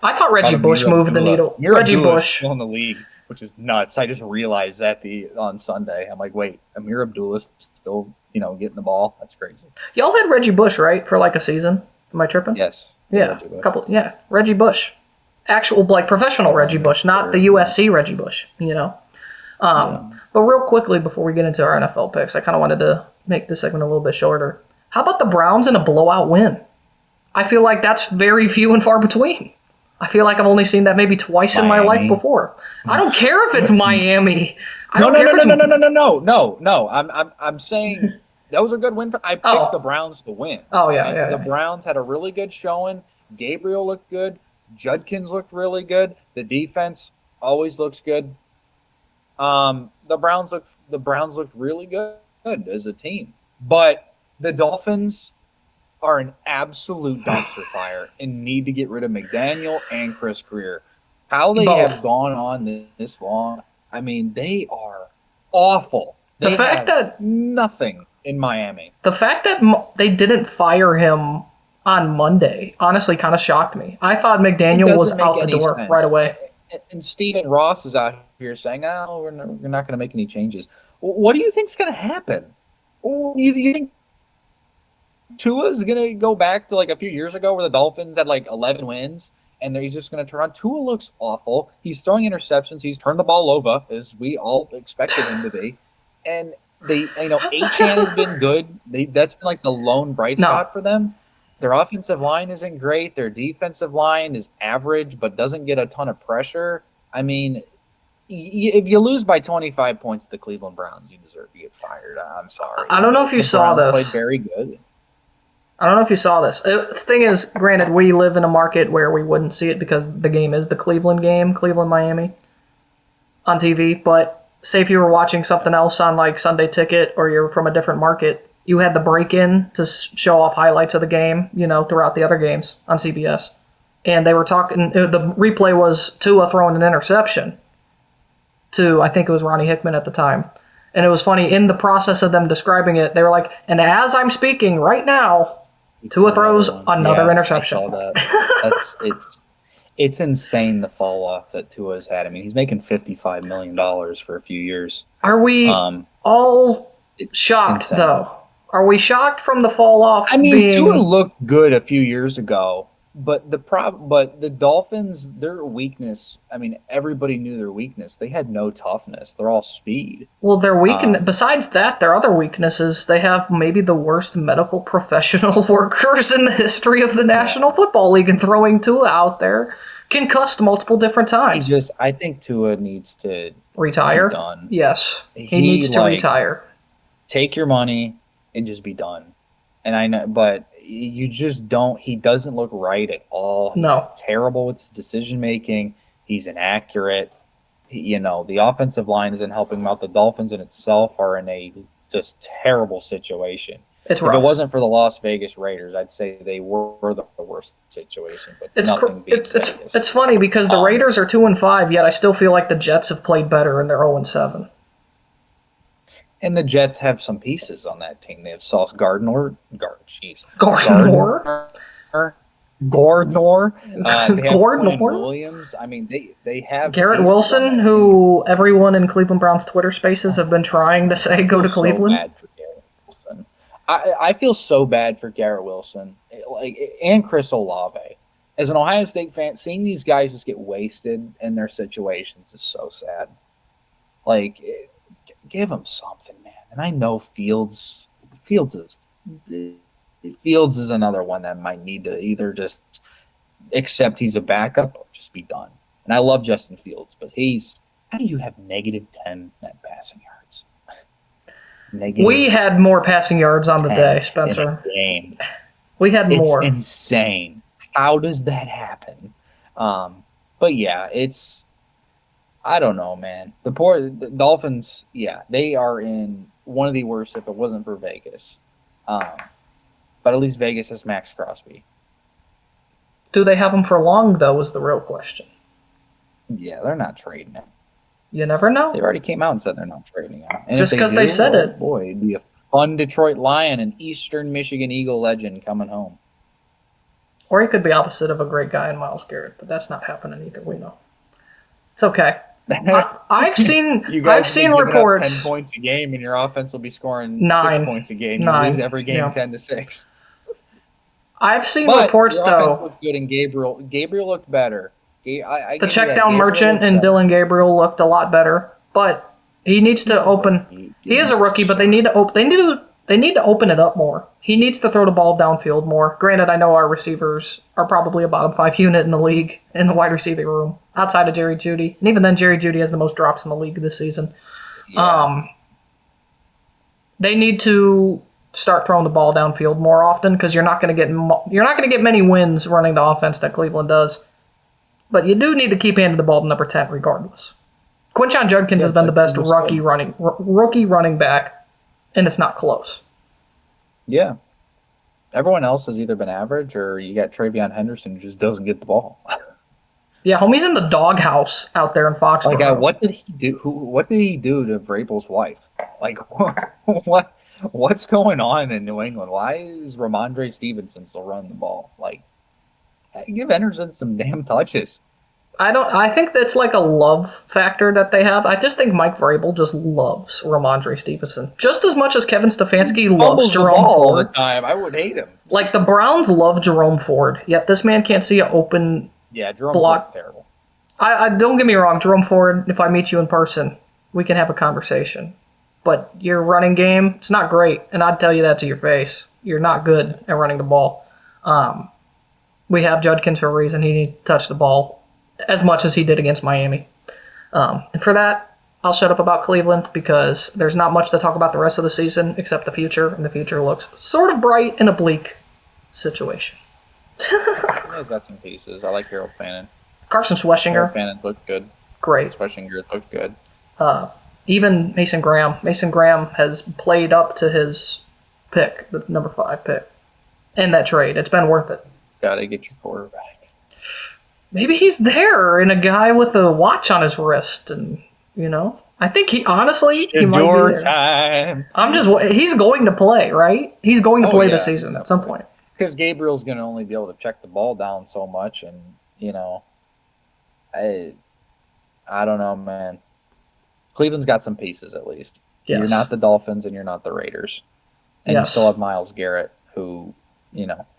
I thought Reggie Bush moved the needle. Reggie Bush still in the league, which is nuts. I just realized that on Sunday. I'm like, wait, Amir Abdullah's still, getting the ball. That's crazy. Y'all had Reggie Bush, right, for a season? Am I tripping? Yes. Yeah, Reggie Bush, actual professional Reggie Bush, not the USC Reggie Bush. But real quickly before we get into our NFL picks, I kind of wanted to make this segment a little bit shorter. How about the Browns in a blowout win? I feel like that's very few and far between. I feel like I've only seen that maybe twice in my life before. I don't care if it's Miami. No. I'm saying that was a good win. I picked the Browns to win. Oh, yeah. The Browns had a really good showing. Gabriel looked good. Judkins looked really good. The defense always looks good. The Browns looked really good as a team. But the Dolphins are an absolute dumpster fire and need to get rid of McDaniel and Chris Greer. How they have gone on this long, they are awful. They have nothing in Miami. The fact that they didn't fire him on Monday honestly kind of shocked me. I thought It McDaniel was doesn't make out the any door sense. right away. And Stephen Ross is out here saying, "Oh, we're not going to make any changes." What do you think's going to happen? You think Tua's going to go back to like a few years ago where the Dolphins had like 11 wins and he's just going to turn on? Tua looks awful. He's throwing interceptions. He's turned the ball over, as we all expected him to be. And Achane has been good. That's been like the lone bright spot for them. Their offensive line isn't great. Their defensive line is average, but doesn't get a ton of pressure. I mean, if you lose by 25 points to the Cleveland Browns, you deserve to get fired. I'm sorry. I don't know if you saw this. Played very good. I don't know if you saw this. The thing is, granted, we live in a market where we wouldn't see it because the game is the Cleveland game, Cleveland-Miami, on TV. But say if you were watching something else on like Sunday Ticket or you're from a different market, you had the break-in to show off highlights of the game, throughout the other games on CBS. And they were talking, the replay was Tua throwing an interception to, I think it was Ronnie Hickman at the time. And it was funny, in the process of them describing it, they were like, and as I'm speaking right now, Tua throws another interception. I saw that. It's insane the fall off that Tua's had. I mean, he's making $55 million for a few years. Are we all shocked, though? Are we shocked from the fall off? I mean, Tua looked good a few years ago, but the Dolphins, their weakness. I mean, everybody knew their weakness. They had no toughness. They're all speed. Well, their besides that, their other weaknesses, they have maybe the worst medical professional workers in the history of the National Football League, and throwing Tua out there concussed multiple different times. I think Tua needs to retire. Be done. Yes, he needs to retire. Take your money and just be done. And I know, but you just don't. He doesn't look right at all. He's terrible with his decision making. He's inaccurate. The offensive line isn't helping him out. The Dolphins in itself are in a just terrible situation. It's rough. If it wasn't for the Las Vegas Raiders, I'd say they were the worst situation. But nothing beats Vegas. It's funny because the Raiders are 2-5, yet I still feel like the Jets have played better and they're 0-7. And the Jets have some pieces on that team. They have Sauce Gardner. Gardner. Gardner. Williams. I mean, they have Garrett Wilson, who everyone in Cleveland Browns Twitter spaces have been trying to say go to Cleveland. So bad for Garrett Wilson. I feel so bad for Garrett Wilson, and Chris Olave. As an Ohio State fan, seeing these guys just get wasted in their situations is so sad. Give him something, man. And I know Fields is another one that might need to either just accept he's a backup or just be done. And I love Justin Fields, but how do you have -10 net passing yards? We had more passing yards on the day, Spencer. Game. We had more. It's insane. How does that happen? But yeah, I don't know, man. The Dolphins, they are in one of the worst if it wasn't for Vegas. But at least Vegas has Max Crosby. Do they have him for long, though, is the real question. Yeah, they're not trading him. You never know. They already came out and said they're not trading him. And just because they said it. Boy, it'd be a fun Detroit Lion and Eastern Michigan Eagle legend coming home. Or he could be opposite of a great guy in Myles Garrett, but that's not happening either, we know. It's okay. I've seen reports. 10 points a game, and your offense will be scoring 9 6 points a game. You lose every game 10-6. I've seen reports your though. Offense looked good, and Gabriel looked better. The check down Merchant and Dylan Gabriel looked a lot better, but he needs to open. He is a rookie, but they need to open. They need to open it up more. He needs to throw the ball downfield more. Granted, I know our receivers are probably a bottom 5 unit in the league in the wide receiving room, outside of Jerry Jeudy. And even then, Jerry Jeudy has the most drops in the league this season. Yeah. They need to start throwing the ball downfield more often because you're not going to get many wins running the offense that Cleveland does. But you do need to keep handing the ball to number 10 regardless. Quinshon Judkins has been the best rookie running back, and it's not close. Yeah. Everyone else has either been average or you got Travion Henderson who just doesn't get the ball. Yeah, homie's in the doghouse out there in Foxborough. What did he do? What did he do to Vrabel's wife? What's going on in New England? Why is Ramondre Stevenson still running the ball? Like, give Anderson some damn touches. I think that's like a love factor that they have. I just think Mike Vrabel just loves Ramondre Stevenson just as much as Kevin Stefanski loves Fumbles the Jerome ball all Ford. the time. I would hate him. Like the Browns love Jerome Ford, yet this man can't see an open Yeah, Jerome block. Ford's terrible. I don't get me wrong, Jerome Ford. If I meet you in person, we can have a conversation. But your running game, it's not great, and I'd tell you that to your face. You're not good at running the ball. We have Judkins for a reason. He didn't touch the ball as much as he did against Miami. And for that, I'll shut up about Cleveland because there's not much to talk about the rest of the season except the future, and the future looks sort of bright in a bleak situation. He's got some pieces. I like Harold Fannin. Carson Harold Schweschinger, Fannin looked good. great. Schweschinger looked good. Even Mason Graham. Mason Graham has played up to his pick, the number 5 pick, in that trade. It's been worth it. Gotta get your quarterback. Maybe he's there and a guy with a watch on his wrist, and I think he honestly he might be there. Time. He's going to play, right? He's going to play this yeah, season at some point. Because Gabriel's going to only be able to check the ball down so much, and I don't know, man. Cleveland's got some pieces at least. Yes. You're not the Dolphins, and you're not the Raiders, and you still have Myles Garrett, who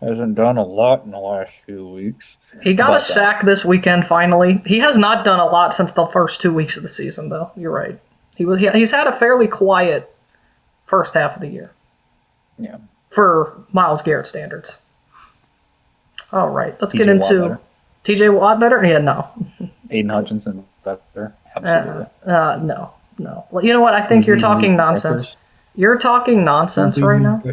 hasn't done a lot in the last few weeks. He got a sack this weekend finally. He has not done a lot since the first 2 weeks of the season, though. You're right. He's had a fairly quiet first half of the year. Yeah. For Myles Garrett standards. All right, let's get TJ into TJ Watt better? Yeah, no. Aiden Hutchinson better. Absolutely. No. Well, you know what? I think you're talking nonsense. You're talking nonsense right now.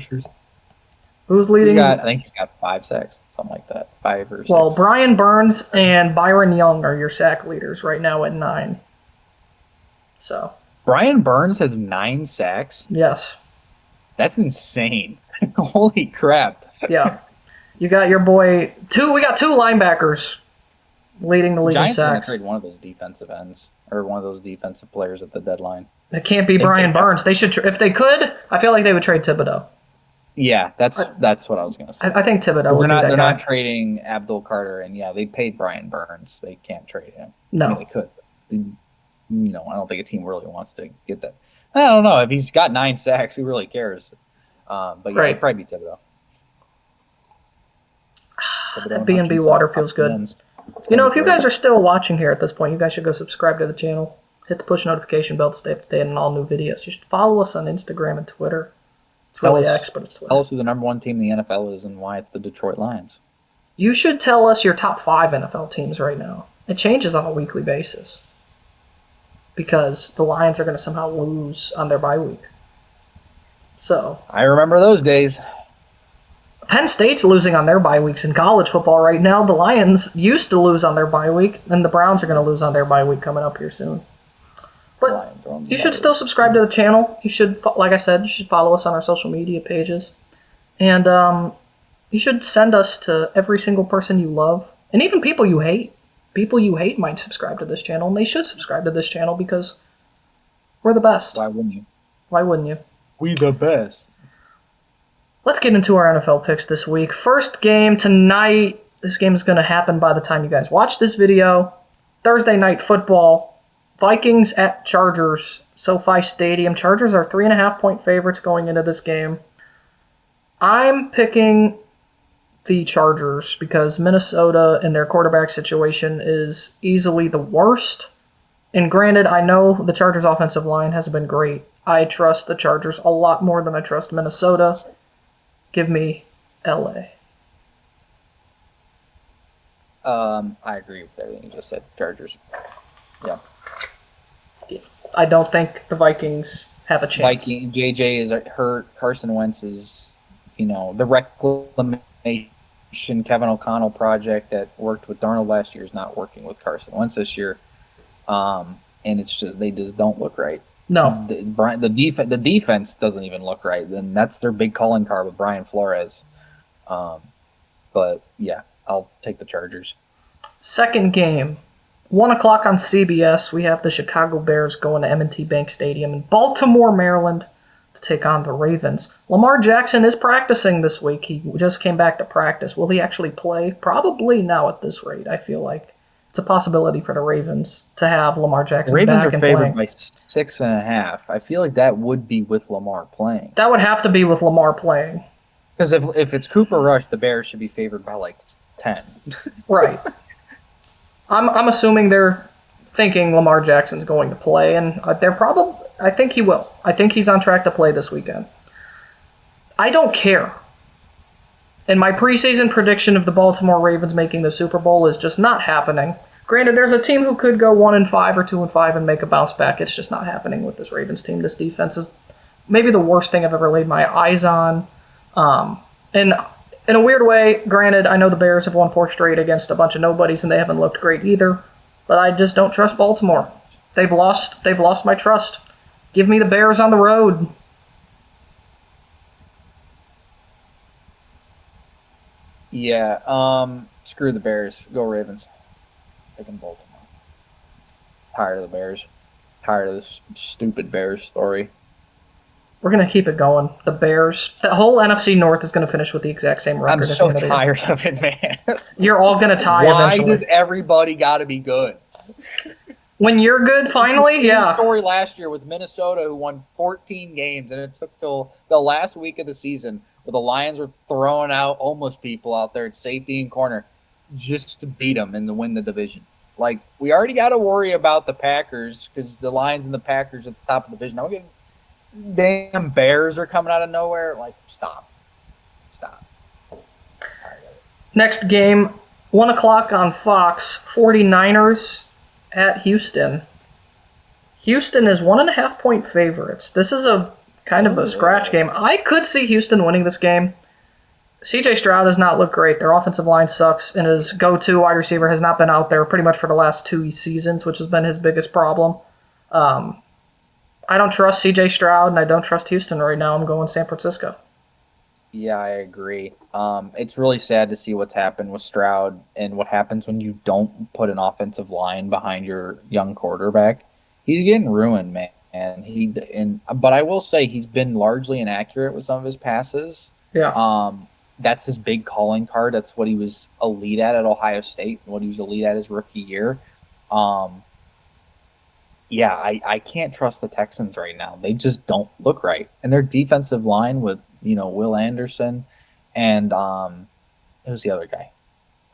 Who's leading? I think he's got 5 sacks, something like that. 5 or 6. Well, Brian Burns and Byron Young are your sack leaders right now at 9. So. Brian Burns has 9 sacks? Yes. That's insane. Holy crap. Yeah. You got your boy, we got 2 linebackers leading the league in Giants are going to sacks. trade one of those defensive ends, or one of those defensive players at the deadline. It can't be Brian Burns. They should, if they could, I feel like they would trade Thibodeau. Yeah, that's what I was going to say. I think Thibodeau would be that guy. They're not trading Abdul Carter, and they paid Brian Burns. They can't trade him. No. I mean, they could. I don't think a team really wants to get that. I don't know. If he's got 9 sacks, who really cares? But yeah, it'd probably be Thibodeau. That B&B water feels good. If you guys are still watching here at this point, you guys should go subscribe to the channel. Hit the push notification bell to stay up to date on all new videos. You should follow us on Instagram and Twitter. It's really X, but it's Twitter. Tell us who the number 1 team in the NFL is and why it's the Detroit Lions. You should tell us your top 5 NFL teams right now. It changes on a weekly basis. Because the Lions are going to somehow lose on their bye week. So. I remember those days. Penn State's losing on their bye weeks in college football right now. The Lions used to lose on their bye week, and the Browns are going to lose on their bye week coming up here soon. But you should still subscribe to the channel. You should, like I said, you should follow us on our social media pages. And you should send us to every single person you love, and even people you hate. People you hate might subscribe to this channel, and they should subscribe to this channel because we're the best. Why wouldn't you? Why wouldn't you? We the best. Let's get into our NFL picks this week. First game tonight. This game is going to happen by the time you guys watch this video. Thursday night football. Vikings at Chargers, SoFi Stadium. Chargers are 3.5-point favorites going into this game. I'm picking the Chargers because Minnesota and their quarterback situation is easily the worst. And granted, I know the Chargers' offensive line has been great. I trust the Chargers a lot more than I trust Minnesota. Give me LA. I agree with everything you just said. Chargers. Yeah. I don't think the Vikings have a chance. JJ is hurt. Carson Wentz is, the reclamation Kevin O'Connell project that worked with Darnold last year is not working with Carson Wentz this year. And it's just, they just don't look right. No. The defense doesn't even look right. Then that's their big calling card with Brian Flores. But yeah, I'll take the Chargers. Second game, 1 o'clock on CBS. We have the Chicago Bears going to M&T Bank Stadium in Baltimore, Maryland to take on the Ravens. Lamar Jackson is practicing this week. He just came back to practice. Will he actually play? Probably now at this rate. I feel like it's a possibility for the Ravens to have Lamar Jackson Ravens back are and favored playing. by 6.5. I feel like that would be with Lamar playing. That would have to be with Lamar playing. Because if it's Cooper Rush, the Bears should be favored by like 10. Right. I'm assuming they're thinking Lamar Jackson's going to play, and they're probably. I think he will. I think he's on track to play this weekend. I don't care. And my preseason prediction of the Baltimore Ravens making the Super Bowl is just not happening. Granted, there's a team who could go 1-5 or 2-5 and make a bounce back. It's just not happening with this Ravens team. This defense is maybe the worst thing I've ever laid my eyes on. And in a weird way, granted, I know the Bears have won 4 straight against a bunch of nobodies and they haven't looked great either. But I just don't trust Baltimore. They've lost my trust. Give me the Bears on the road. Yeah, screw the Bears. Go Ravens. Picking Baltimore. Tired of the Bears. Tired of this stupid Bears story. We're going to keep it going. The Bears. The whole NFC North is going to finish with the exact same record. I'm so tired of it, man. You're all going to tie eventually. Why does everybody got to be good? When you're good, finally, yeah. Story last year with Minnesota, who won 14 games, and it took till the last week of the season where the Lions were throwing out almost people out there at safety and corner just to beat them and to win the division. Like, we already got to worry about the Packers because the Lions and the Packers at the top of the division. Now we're getting damn Bears are coming out of nowhere. Like, stop. Next game, 1 o'clock on Fox, 49ers at Houston. Houston is 1.5-point favorites. This is a kind of a scratch game. I could see Houston winning this game. CJ Stroud does not look great. Their offensive line sucks, and his go-to wide receiver has not been out there pretty much for the last 2 seasons, which has been his biggest problem. I don't trust CJ Stroud, and I don't trust Houston right now. I'm going San Francisco. Yeah, I agree. It's really sad to see what's happened with Stroud and what happens when you don't put an offensive line behind your young quarterback. He's getting ruined, man. But I will say he's been largely inaccurate with some of his passes. Yeah. That's his big calling card. That's what he was elite at Ohio State, and what he was elite at his rookie year. Yeah, I can't trust the Texans right now. They just don't look right. And their defensive line with, Will Anderson and who's the other guy?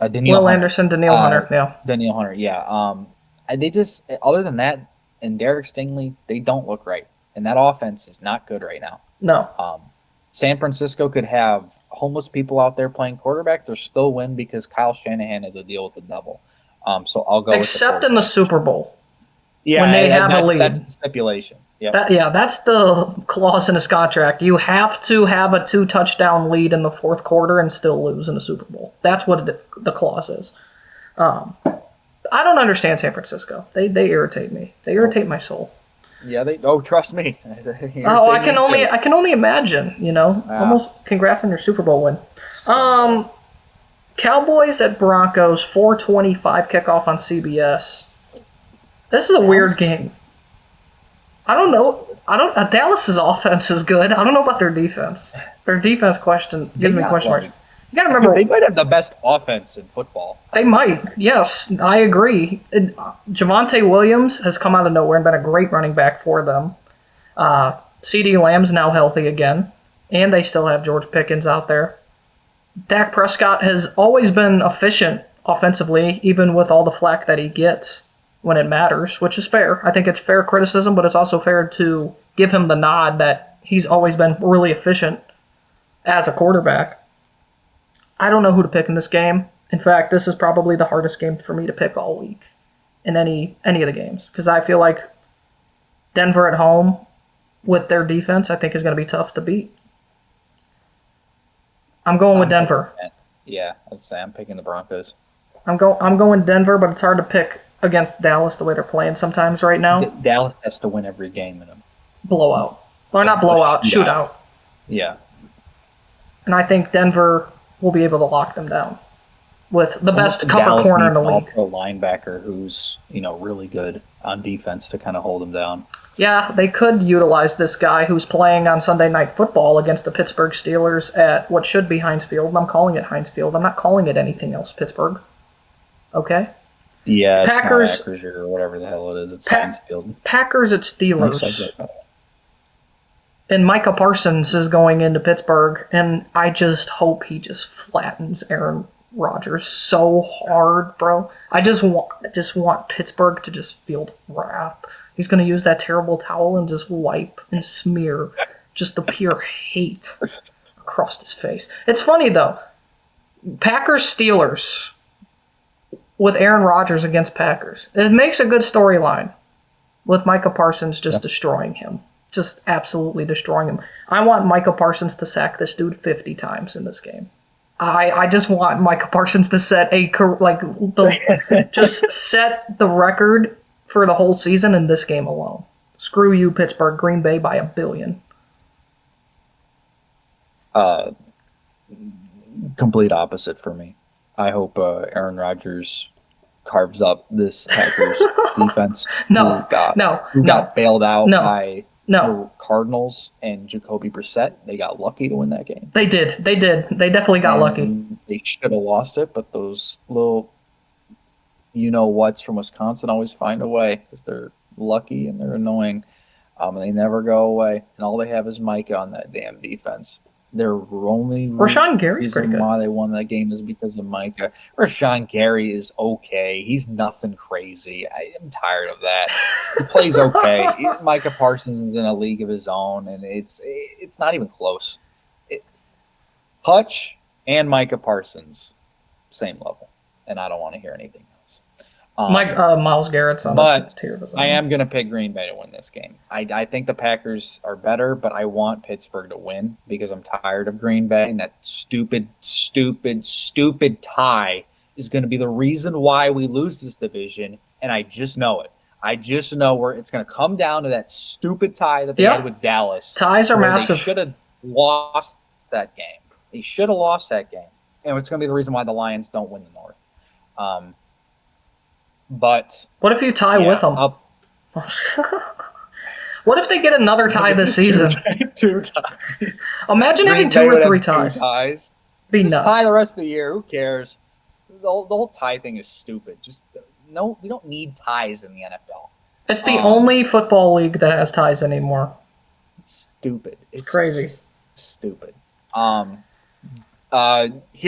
Will Anderson, Danielle Hunter, yeah. Danielle Hunter, yeah. They just, other than that, and Derek Stingley, they don't look right. And that offense is not good right now. No. San Francisco could have homeless people out there playing quarterback. They'll still win because Kyle Shanahan has a deal with the devil. So I'll go except in the Super Bowl. Yeah, when they have a lead. That's the stipulation. Yep. That's the clause in his contract. You have to have a 2-touchdown lead in the fourth quarter and still lose in the Super Bowl. That's what the clause is. I don't understand San Francisco. They irritate me. They irritate my soul. Yeah, trust me. I can only imagine, Almost congrats on your Super Bowl win. Cowboys at Broncos, 4:25 kickoff on CBS. This is a weird game. I don't know. Dallas's offense is good. I don't know about their defense. Their defense gives me question marks. You got to remember, they might have the best offense in football. They might. Yes, I agree. Javonte Williams has come out of nowhere and been a great running back for them. CeeDee Lamb's now healthy again, and they still have George Pickens out there. Dak Prescott has always been efficient offensively, even with all the flack that he gets when it matters, which is fair. I think it's fair criticism, but it's also fair to give him the nod that he's always been really efficient as a quarterback. I don't know who to pick in this game. In fact, this is probably the hardest game for me to pick all week in any of the games, because I feel like Denver at home with their defense, I think, is going to be tough to beat. I'm going with Denver. Yeah, I'm picking the Broncos. I'm going Denver, but it's hard to pick against Dallas the way they're playing sometimes right now. Dallas has to win every game in a blowout. Or not blowout, shootout. Yeah. And I think Denver will be able to lock them down with the best cover Dallas corner in the league. A linebacker who's really good on defense to kind of hold them down. Yeah, they could utilize this guy who's playing on Sunday Night Football against the Pittsburgh Steelers at what should be Heinz Field. And I'm calling it Heinz Field. I'm not calling it anything else, Pittsburgh. Okay? Yeah, it's Packers, not Acrisure or whatever the hell it is. It's Heinz Field. Packers at Steelers. Nice. And Micah Parsons is going into Pittsburgh, and I just hope he just flattens Aaron Rodgers so hard, bro. I just want Pittsburgh to just feel wrath. He's going to use that terrible towel and just wipe and smear just the pure hate across his face. It's funny, though. Packers-Steelers with Aaron Rodgers against Packers. It makes a good storyline with Micah Parsons just destroying him. Just absolutely destroying him. I want Micah Parsons to sack this dude 50 times in this game. I just want Micah Parsons to set just set the record for the whole season in this game alone. Screw you, Pittsburgh. Green Bay by $1 billion. Complete opposite for me. I hope Aaron Rodgers carves up this Packers defense. No, who got bailed out by the Cardinals and Jacoby Brissett. They got lucky to win that game. They did. They definitely got lucky. They should have lost it, but those little you-know-whats from Wisconsin always find a way because they're lucky and they're annoying. And they never go away. And all they have is Micah on that damn defense. Their only Rashawn Gary's pretty good. Why they won that game is because of Micah. Rashawn Gary is okay. He's nothing crazy. I'm tired of that. He plays okay. Micah Parsons is in a league of his own, and it's not even close. Hutch and Micah Parsons, same level, and I don't want to hear anything else. Myles Garrett's on the tier of his own. I am going to pick Green Bay to win this game. I think the Packers are better, but I want Pittsburgh to win because I'm tired of Green Bay, and that stupid tie is going to be the reason why we lose this division, and I just know it. I just know where it's going to come down to that stupid tie that they had with Dallas. Ties are massive. They should have lost that game. They should have lost that game, and it's going to be the reason why the Lions don't win the North. But what if you tie with them? What if they get another tie this season? Two ties. Imagine having 2 or 3 ties. Be Just nuts. tie the rest of the year. Who cares? The whole tie thing is stupid. No, we don't need ties in the NFL. It's the only football league that has ties anymore. It's stupid. It's crazy. Stupid. Here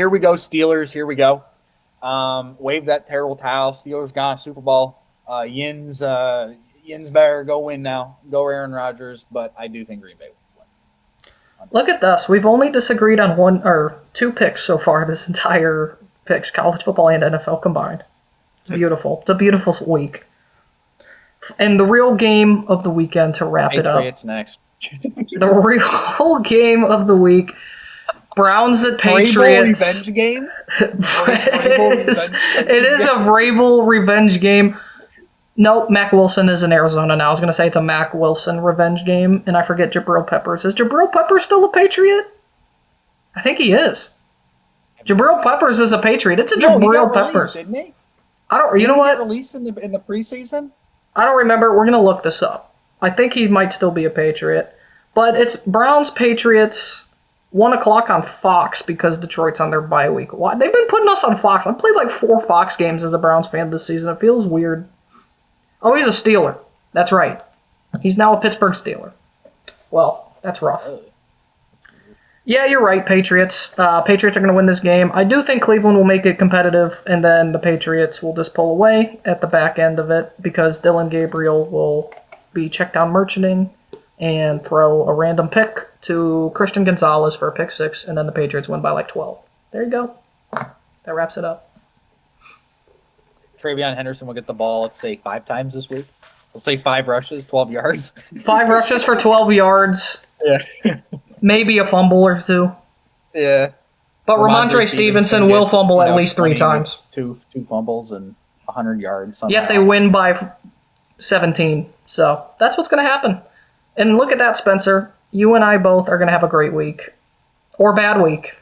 we go, Steelers. Here we go. Wave that terrible towel. Steelers gone Super Bowl. Yins better go win now. Go Aaron Rodgers, but I do think Green Bay will win. Look at this. We've only disagreed on 1 or 2 picks so far this entire picks, college football and NFL combined. It's beautiful. It's a beautiful week. And the real game of the weekend to wrap it up. Patriots next. The real game of the week. Browns at Patriots. Revenge game? It is a Vrabel revenge game. Nope, Mac Wilson is in Arizona now. I was going to say it's a Mac Wilson revenge game, and I forget Jabril Peppers. Is Jabril Peppers still a Patriot? I think he is. Jabril Peppers is a Patriot. It's a Jabril Peppers. Didn't he? You know what? Released in the preseason? I don't remember. We're going to look this up. I think he might still be a Patriot. But it's Browns Patriots 1 o'clock on Fox because Detroit's on their bye week. Why? They've been putting us on Fox. I've played like 4 Fox games as a Browns fan this season. It feels weird. Oh, he's a Steeler. That's right. He's now a Pittsburgh Steeler. Well, that's rough. Yeah, you're right, Patriots. Patriots are going to win this game. I do think Cleveland will make it competitive, and then the Patriots will just pull away at the back end of it because Dylan Gabriel will be checked down merchanting and throw a random pick to Christian Gonzalez for a pick 6, and then the Patriots win by like 12. There you go. That wraps it up. Travion Henderson will get the ball, let's say, 5 times this week. We'll say 5 rushes, 12 yards. 5 rushes for 12 yards. Yeah. Maybe a fumble or 2. Yeah. But Ramondre Stevenson will fumble at least 3 times. Two fumbles and 100 yards. Yet they win by 17. So that's what's going to happen. And look at that, Spencer. You and I both are going to have a great week. Or bad week.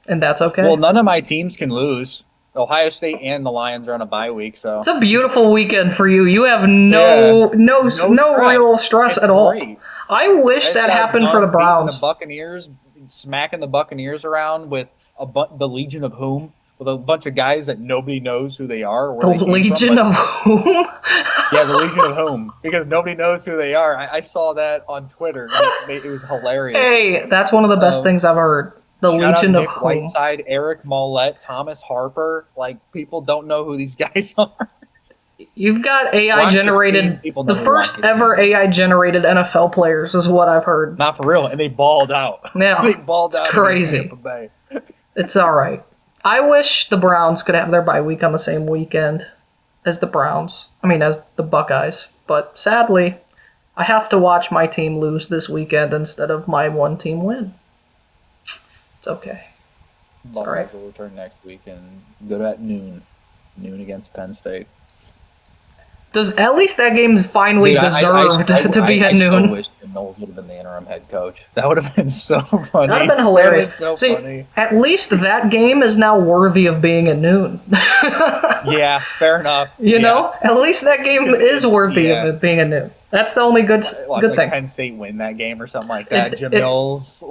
And that's okay. Well, none of my teams can lose. Ohio State and the Lions are on a bye week, so It's a beautiful weekend for you. You have no real stress at all. Great. I wish that happened for the Browns. The Buccaneers, smacking the Buccaneers around with the Legion of Whom, with a bunch of guys that nobody knows who they are. The Legion of Whom? Yeah, the Legion of Whom, because nobody knows who they are. I saw that on Twitter. It was hilarious. Hey, that's one of the best things I've heard. The Legion of Whom. Whiteside, Eric Mollett, Thomas Harper. Like, people don't know who these guys are. You've got AI-generated, the first ever AI-generated NFL players is what I've heard. Not for real, and they balled out. Yeah, they balled out. It's crazy. It's all right. I wish the Browns could have their bye week on the same weekend as the as the Buckeyes. But sadly, I have to watch my team lose this weekend instead of my one team win. It's okay. It's all right. Will return next week and go to at noon against Penn State. At least that game is finally deserved to be at noon. I wish Jim Knowles would have been the interim head coach. That would have been so funny. That would have been hilarious. Funny. At least that game is now worthy of being at noon. Yeah, fair enough. You know, at least that game is worthy of it being at noon. That's the only good thing. Penn State win that game or something like that. Jim Knowles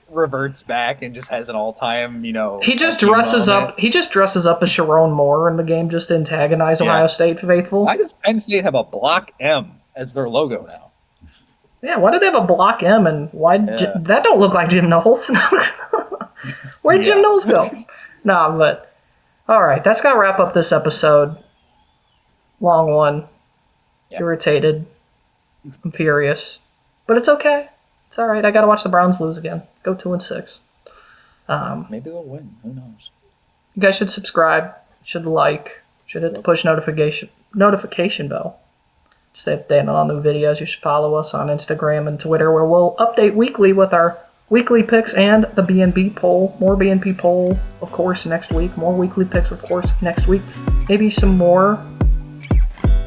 reverts back and just has an all-time, He just dresses up. He just dresses up as Sharon Moore in the game just to antagonize Ohio State faithful. Why does Penn State have a block M as their logo now? Yeah, why do they have a block M and why that don't look like Jim Knowles? Where'd Jim Knowles go? Nah, but all right, that's gonna wrap up this episode. Long one. Yep. Irritated. I'm furious. But it's okay. It's all right. I got to watch the Browns lose again. Go 2-6. Maybe they'll win. Who knows? You guys should subscribe. Should like. Should hit the push notification bell. Stay updated on new videos. You should follow us on Instagram and Twitter, where we'll update weekly with our weekly picks and the BNB poll. More BNB poll, of course, next week. More weekly picks, of course, next week. Maybe some more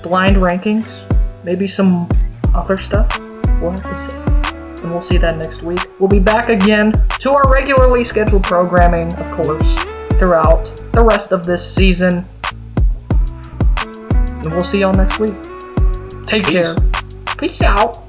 blind rankings. Maybe some other stuff. We'll have to see. And we'll see that next week. We'll be back again to our regularly scheduled programming, of course, throughout the rest of this season. And we'll see y'all next week. Take care. Peace out.